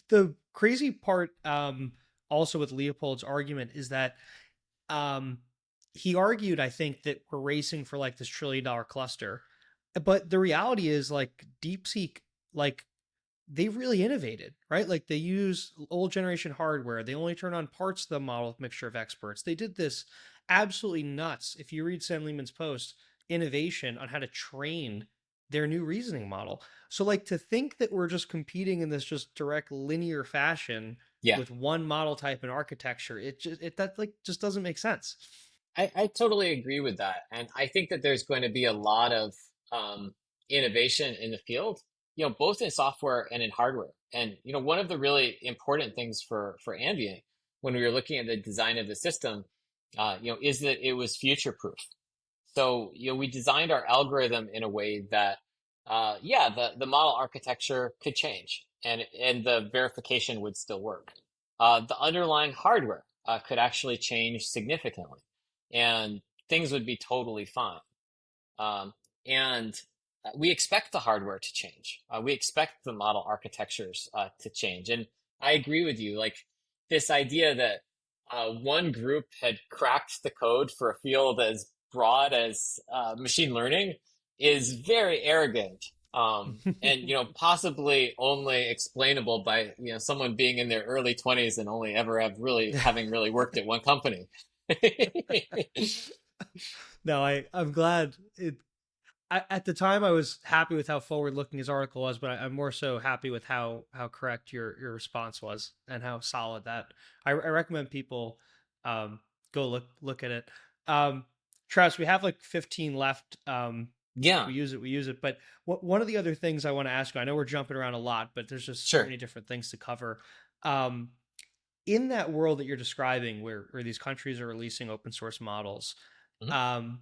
The crazy part, also with Leopold's argument, is that he argued, I think, that we're racing for like this $1 trillion cluster, but the reality is like DeepSeek, like they really innovated, right? Like they use old generation hardware. They only turn on parts of the model with mixture of experts. They did this absolutely nuts. If you read Sam Lehman's post, innovation on how to train their new reasoning model. So like to think that we're just competing in this just direct linear fashion yeah. with one model type and architecture, that like just doesn't make sense. I totally agree with that. And I think that there's going to be a lot of um, innovation in the field, both in software and in hardware. And, one of the really important things for Ambient when we were looking at the design of the system, is that it was future proof. So, we designed our algorithm in a way that, the model architecture could change and the verification would still work. The underlying hardware could actually change significantly and things would be totally fine. And we expect the hardware to change. We expect the model architectures to change. And I agree with you. Like this idea that one group had cracked the code for a field as broad as machine learning is very arrogant. And possibly only explainable by someone being in their early 20s and only ever having really worked at one company. No, I'm glad at the time I was happy with how forward looking his article was, but I'm more so happy with how correct your response was and how solid that. I recommend people go look at it. Travis, we have like 15 left. If Yeah, we use it, we use it. But one of the other things I want to ask you, I know we're jumping around a lot, but there's just so sure. many different things to cover. Um, in that world that you're describing, where these countries are releasing open source models, Mhm. um,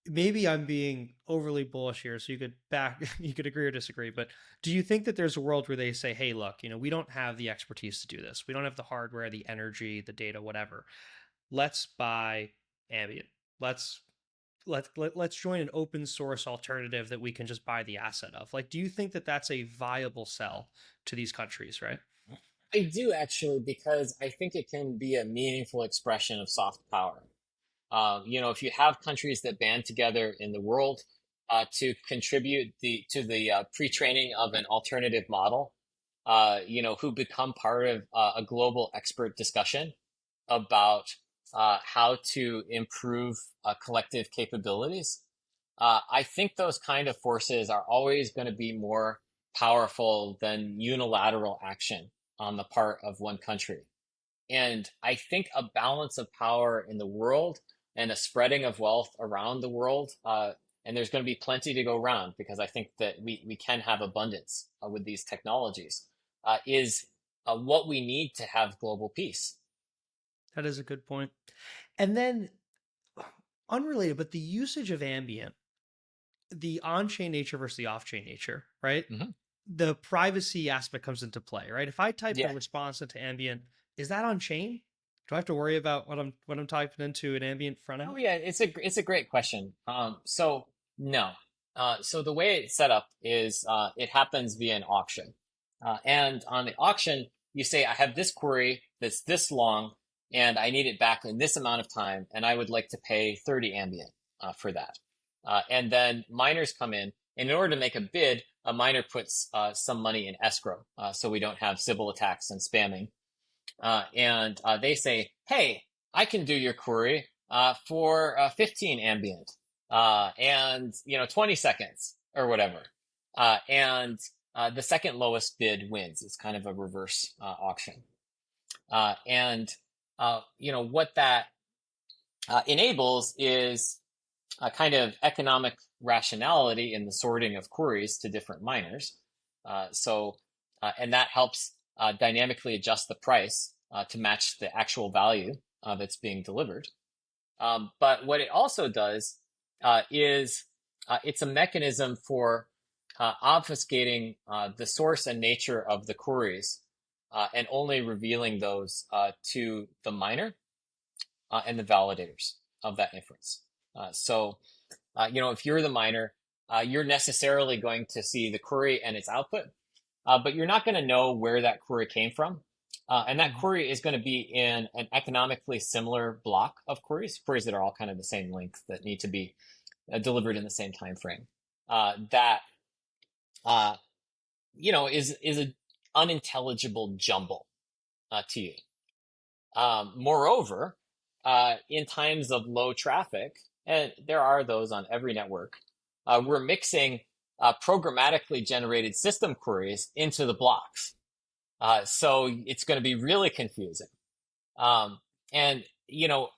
maybe I'm being overly bullish here, so you could agree or disagree. But do you think that there's a world where they say, "Hey, look, we don't have the expertise to do this. We don't have the hardware, the energy, the data, whatever. Let's buy Ambient. Let's let's join an open source alternative that we can just buy the asset of." Like, do you think that that's a viable sell to these countries? Right? I do actually, because I think it can be a meaningful expression of soft power. If you have countries that band together in the world to contribute to the pre-training of an alternative model, who become part of a global expert discussion about how to improve collective capabilities, I think those kind of forces are always going to be more powerful than unilateral action on the part of one country. And I think a balance of power in the world and a spreading of wealth around the world, and there's going to be plenty to go around because I think that we can have abundance with these technologies, is what we need to have global peace. That is a good point. And then, unrelated, but the usage of ambient, the on-chain nature versus the off-chain nature, right? Hmm. The privacy aspect comes into play, right? If I type Yeah. a response into ambient, is that on chain? Do I have to worry about what I'm typing into an ambient front Oh end? yeah, it's a great question. So no. So the way it's set up is it happens via an auction, and on the auction you say I have this query that's this long, and I need it back in this amount of time, and I would like to pay 30 ambient for that. And then miners come in, and in order to make a bid, a miner puts some money in escrow, so we don't have Sybil attacks and spamming. And they say, "Hey, I can do your query for 15 ambient, and 20 seconds or whatever." And the second lowest bid wins. It's kind of a reverse auction. And what that enables is a kind of economic rationality in the sorting of queries to different miners. And that helps dynamically adjust the price to match the actual value that's being delivered. But what it also does is it's a mechanism for obfuscating the source and nature of the queries and only revealing those to the miner and the validators of that inference. If you're the miner, you're necessarily going to see the query and its output, but you're not going to know where that query came from. And that query is going to be in an economically similar block of queries that are all kind of the same length that need to be delivered in the same time frame. That uh, is an unintelligible jumble to you. Moreover, in times of low traffic, and there are those on every network, we're mixing programmatically generated system queries into the blocks. So it's going to be really confusing. And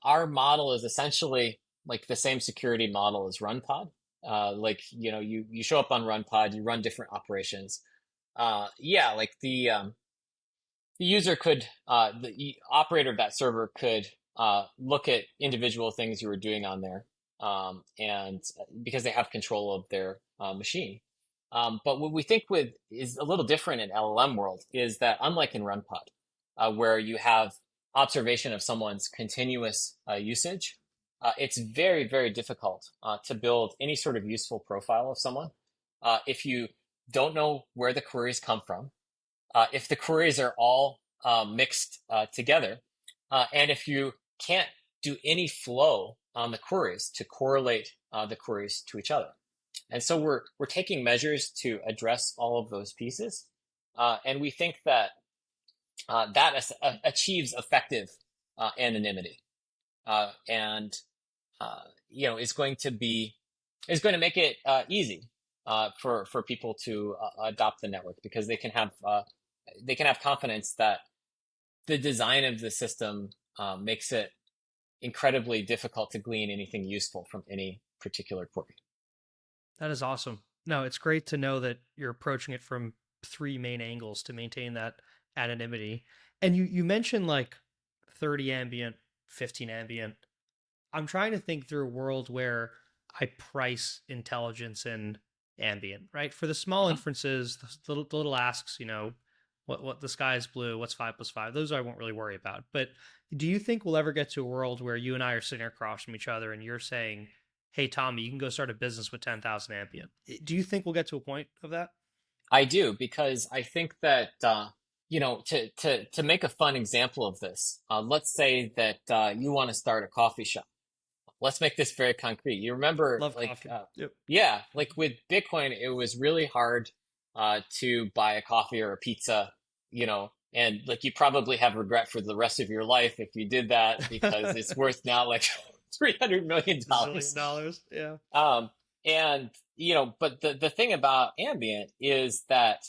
our model is essentially like the same security model as RunPod. You show up on RunPod, you run different operations. Like the user could, the operator of that server could look at individual things you were doing on there, and because they have control of their machine. But what we think with is a little different in LLM world is that unlike in RunPod, where you have observation of someone's continuous usage, it's very, very difficult to build any sort of useful profile of someone if you don't know where the queries come from, if the queries are all mixed together, and if you can't do any flow on the queries to correlate the queries to each other. And so we're taking measures to address all of those pieces, and we think that achieves effective anonymity, and is going to make it easy for people to adopt the network because they can have confidence that the design of the system makes it incredibly difficult to glean anything useful from any particular query. That is awesome. No, it's great to know that you're approaching it from three main angles to maintain that anonymity. And you mentioned like 30 ambient, 15 ambient. I'm trying to think through a world where I price intelligence in ambient, right? For the small Uh-huh. inferences, the little asks, what the sky is blue, what's 5 + 5. Those I won't really worry about. But do you think we'll ever get to a world where you and I are sitting across from each other and you're saying, "Hey, Tommy, you can go start a business with 10,000 ambient"? Do you think we'll get to a point of that? I do because I think that to make a fun example of this, let's say that you want to start a coffee shop. Let's make this very concrete. You remember, Love coffee. Yep. yeah, like with Bitcoin, it was really hard to buy a coffee or a pizza, And like you probably have regret for the rest of your life if you did that because it's worth now like $300 million. Zillion dollars. Yeah. Um, and but the thing about Ambient is that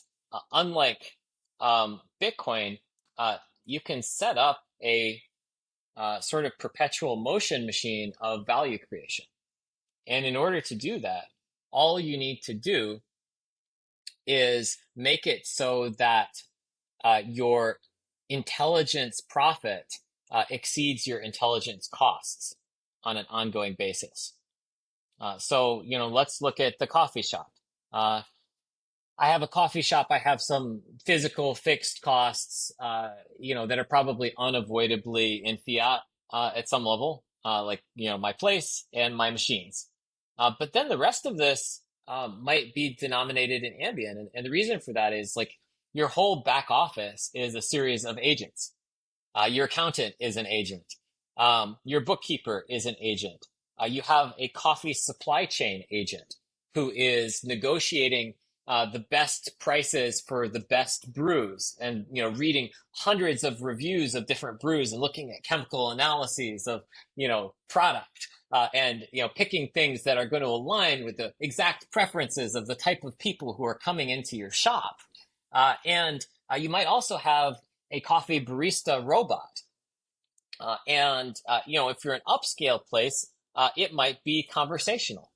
unlike Bitcoin, uh, you can set up a sort of perpetual motion machine of value creation. And in order to do that, all you need to do is make it so that your intelligence profit exceeds your intelligence costs on an ongoing basis. So, let's look at the coffee shop. Uh, I have a coffee shop. I have some physical fixed costs, that are probably unavoidably in fiat at some level, like, my place and my machines. But then the rest of this might be denominated in Ambient. And the reason for that is like your whole back office is a series of agents. Your accountant is an agent. Your bookkeeper is an agent. You have a coffee supply chain agent who is negotiating the best prices for the best brews and reading hundreds of reviews of different brews and looking at chemical analyses of product and picking things that are going to align with the exact preferences of the type of people who are coming into your shop. And you might also have a coffee barista robot. If you're an upscale place, it might be conversational.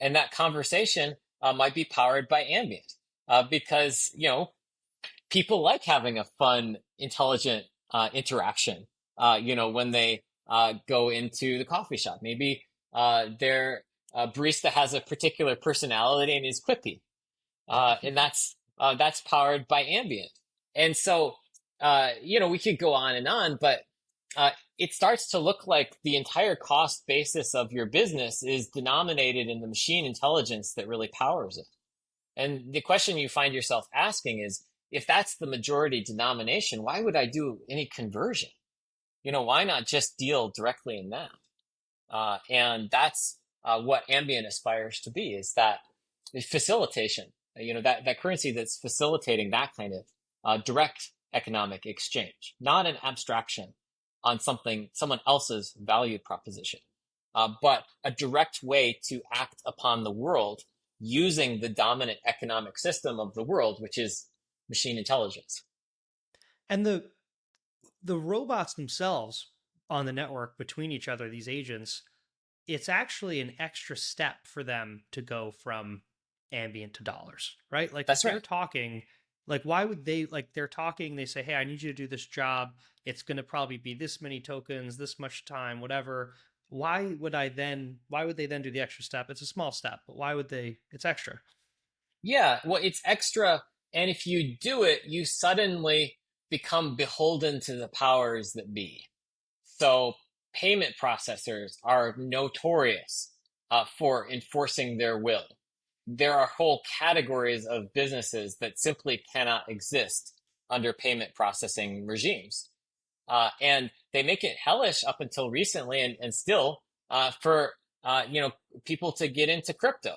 And that conversation might be powered by Ambient because, people like having a fun, intelligent interaction, when they go into the coffee shop. Maybe their barista has a particular personality and is quippy. And that's powered by Ambient. And so, we could go on, but it starts to look like the entire cost basis of your business is denominated in the machine intelligence that really powers it. And the question you find yourself asking is, if that's the majority denomination, why would I do any conversion? Why not just deal directly in that? And that's what Ambient aspires to be, is that facilitation, that currency that's facilitating that kind of direct economic exchange, not an abstraction on someone else's value proposition, but a direct way to act upon the world using the dominant economic system of the world, which is machine intelligence. And the robots themselves on the network between each other, these agents, it's actually an extra step for them to go from Ambient to dollars, right? Like if That's they're right. talking, like why would they, like they're talking, they say, hey, I need you to do this job. It's going to probably be this many tokens, this much time, whatever. Why would they then do the extra step? It's a small step, but why would they, it's extra. Yeah, well, it's extra. And if you do it, you suddenly become beholden to the powers that be. So payment processors are notorious for enforcing their will. There are whole categories of businesses that simply cannot exist under payment processing regimes. And they make it hellish up until recently and still for people to get into crypto,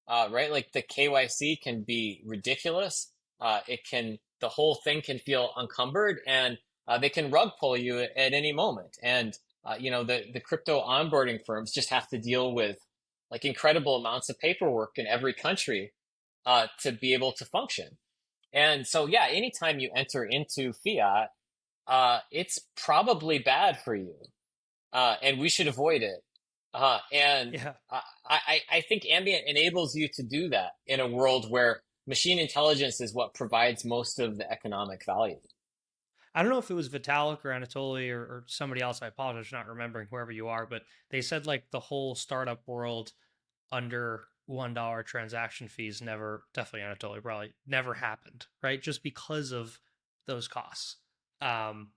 right? Like the KYC can be ridiculous. The whole thing can feel encumbered, and they can rug pull you at any moment. And the crypto onboarding firms just have to deal with like incredible amounts of paperwork in every country to be able to function. And so, yeah, anytime you enter into fiat, it's probably bad for you, and we should avoid it. And Yeah. I think Ambient enables you to do that in a world where machine intelligence is what provides most of the economic value. I don't know if it was Vitalik or Anatoly or somebody else. I apologize for not remembering, whoever you are, but they said like the whole startup world under $1 transaction fees never, definitely Anatoly, probably never happened, right? Just because of those costs. Um,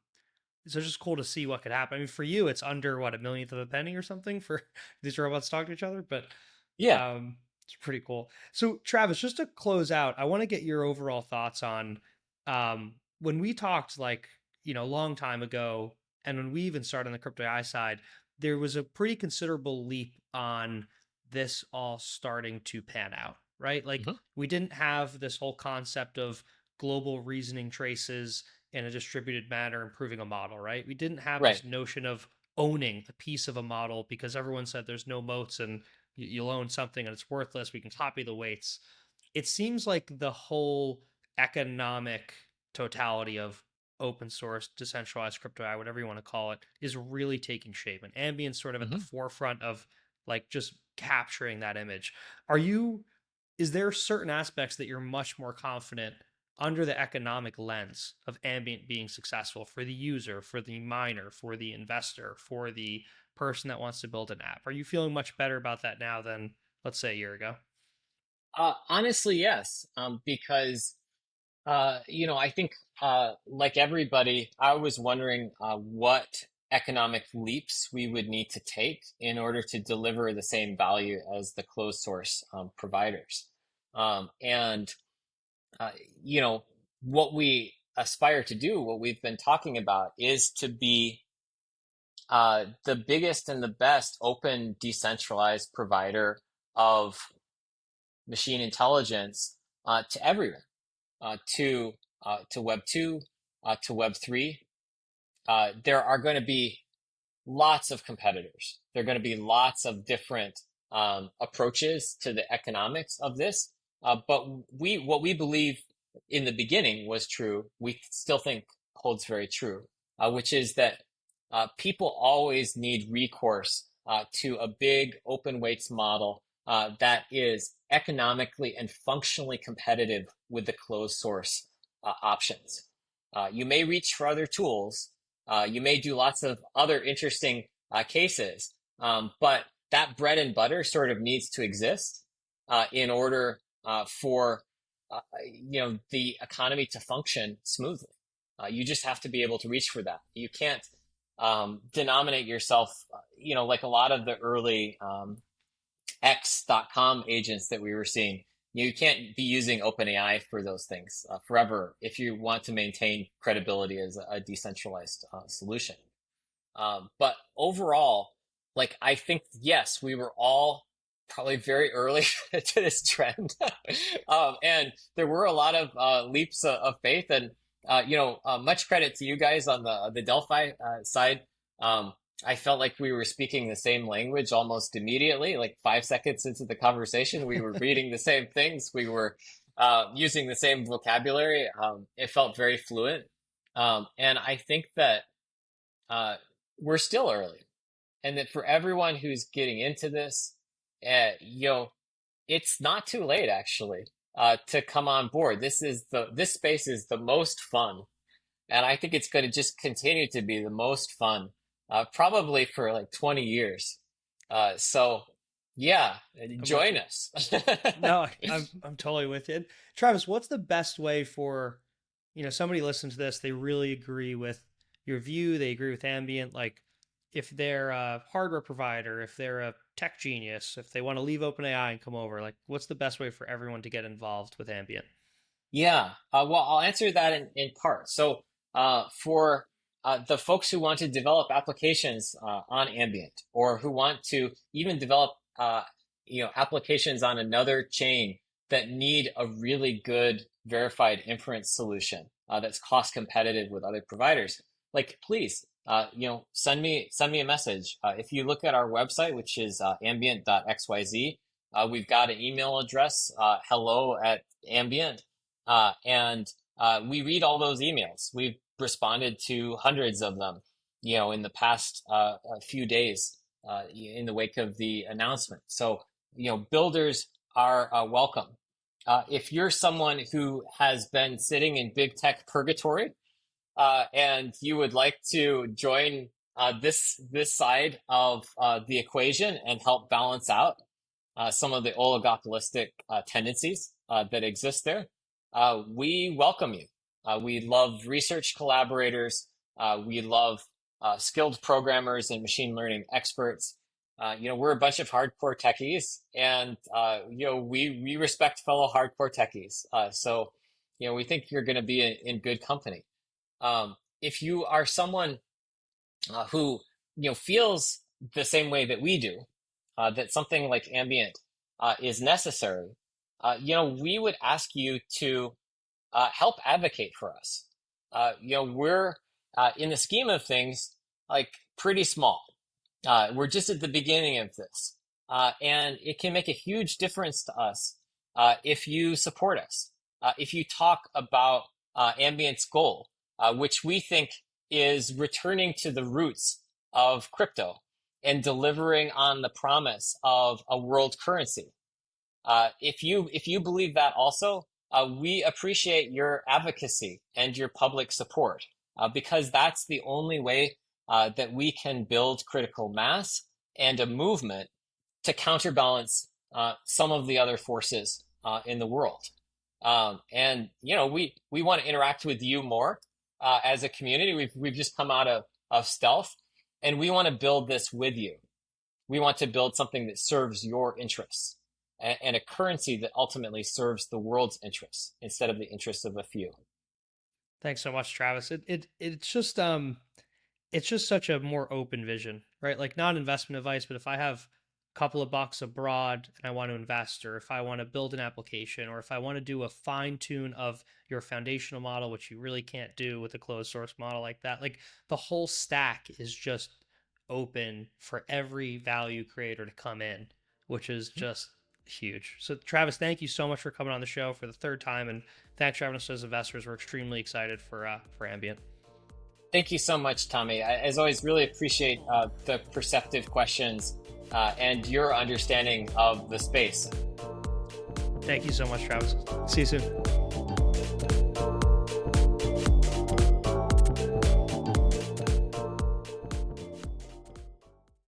so it's just cool to see what could happen. I mean, for you, it's under what, a millionth of a penny or something for these robots talk to each other, but Yeah. it's pretty cool. So, Travis, just to close out, I want to get your overall thoughts on when we talked like, a long time ago, and when we even started on the crypto AI side, there was a pretty considerable leap on this all starting to pan out, right? Like Mhm. we didn't have this whole concept of global reasoning traces in a distributed manner improving a model, right? We didn't have Right. this notion of owning a piece of a model because everyone said there's no moats and you'll own something and it's worthless. We can copy the weights. It seems like the whole economic totality of open source, decentralized crypto, whatever you want to call it, is really taking shape. And Ambient's sort of at the Hmm. forefront of like just capturing that image. Are you, is there certain aspects that you're much more confident under the economic lens of Ambient being successful for the user, for the miner, for the investor, for the person that wants to build an app? Are you feeling much better about that now than, let's say, a year ago? Honestly, yes, because I think like everybody, I was wondering what economic leaps we would need to take in order to deliver the same value as the closed source providers. And uh, you know, what we aspire to do, what we've been talking about, is to be the biggest and the best open decentralized provider of machine intelligence to everyone, to Web 2, to Web 3. There are going to be lots of competitors. There are going to be lots of different approaches to the economics of this. But what we believe in the beginning was true, we still think holds very true, which is that people always need recourse to a big open weights model that is economically and functionally competitive with the closed source options. You may reach for other tools. You may do lots of other interesting cases, but that bread and butter sort of needs to exist in order for the economy to function smoothly. You just have to be able to reach for that. You can't denominate yourself, like a lot of the early X.com agents that we were seeing. You can't be using OpenAI for those things forever if you want to maintain credibility as a decentralized solution. But overall, like I think, yes, we were all probably very early to this trend, and there were a lot of leaps of faith, and much credit to you guys on the Delphi side. I felt like we were speaking the same language almost immediately. Like 5 seconds into the conversation, we were reading the same things. We were using the same vocabulary. It felt very fluent, and I think that uh, we're still early, and that for everyone who's getting into this, uh, you know, it's not too late actually to come on board. This space is the most fun, and I think it's going to just continue to be the most fun, probably for like 20 years. So yeah, I'm with join you. us. No, I'm totally with you. Travis, what's the best way for, somebody listens to this, they really agree with your view, they agree with Ambient, like if they're a hardware provider, if they're a tech genius, if they want to leave OpenAI and come over, like what's the best way for everyone to get involved with Ambient? Yeah, well, I'll answer that in part. So, for the folks who want to develop applications on Ambient, or who want to even develop, applications on another chain that need a really good verified inference solution that's cost competitive with other providers, like please, send me a message. If you look at our website, which is ambient.xyz, we've got an email address, hello at ambient. And we read all those emails. We've responded to hundreds of them, in the past few days in the wake of the announcement. So, builders are welcome. If you're someone who has been sitting in big tech purgatory and you would like to join this side of the equation and help balance out some of the oligopolistic tendencies that exist there, we welcome you. We love research collaborators. We love skilled programmers and machine learning experts. We're a bunch of hardcore techies, and we respect fellow hardcore techies. So, we think you're going to be in good company. If you are someone who feels the same way that we do, that something like Ambient is necessary, we would ask you to help advocate for us. we're in the scheme of things, like pretty small. We're just at the beginning of this, and it can make a huge difference to us if you support us, if you talk about Ambient's goal, which we think is returning to the roots of crypto and delivering on the promise of a world currency. If you believe that also, we appreciate your advocacy and your public support, because that's the only way that we can build critical mass and a movement to counterbalance some of the other forces in the world. And we want to interact with you more as a community. We've just come out of stealth, and we want to build this with you. We want to build something that serves your interests, and a currency that ultimately serves the world's interests instead of the interests of a few. Thanks so much, Travis. It's just such a more open vision, right? Like, not investment advice, but if I have a couple of bucks abroad and I want to invest, or if I want to build an application, or if I want to do a fine tune of your foundational model, which you really can't do with a closed source model like that, like the whole stack is just open for every value creator to come in, which is just huge. So Travis, thank you so much for coming on the show for the third time, and thanks for having us as investors. We're extremely excited for Ambient. Thank you so much, Tommy. As always, really appreciate the perceptive questions and your understanding of the space. Thank you so much, Travis. See you soon.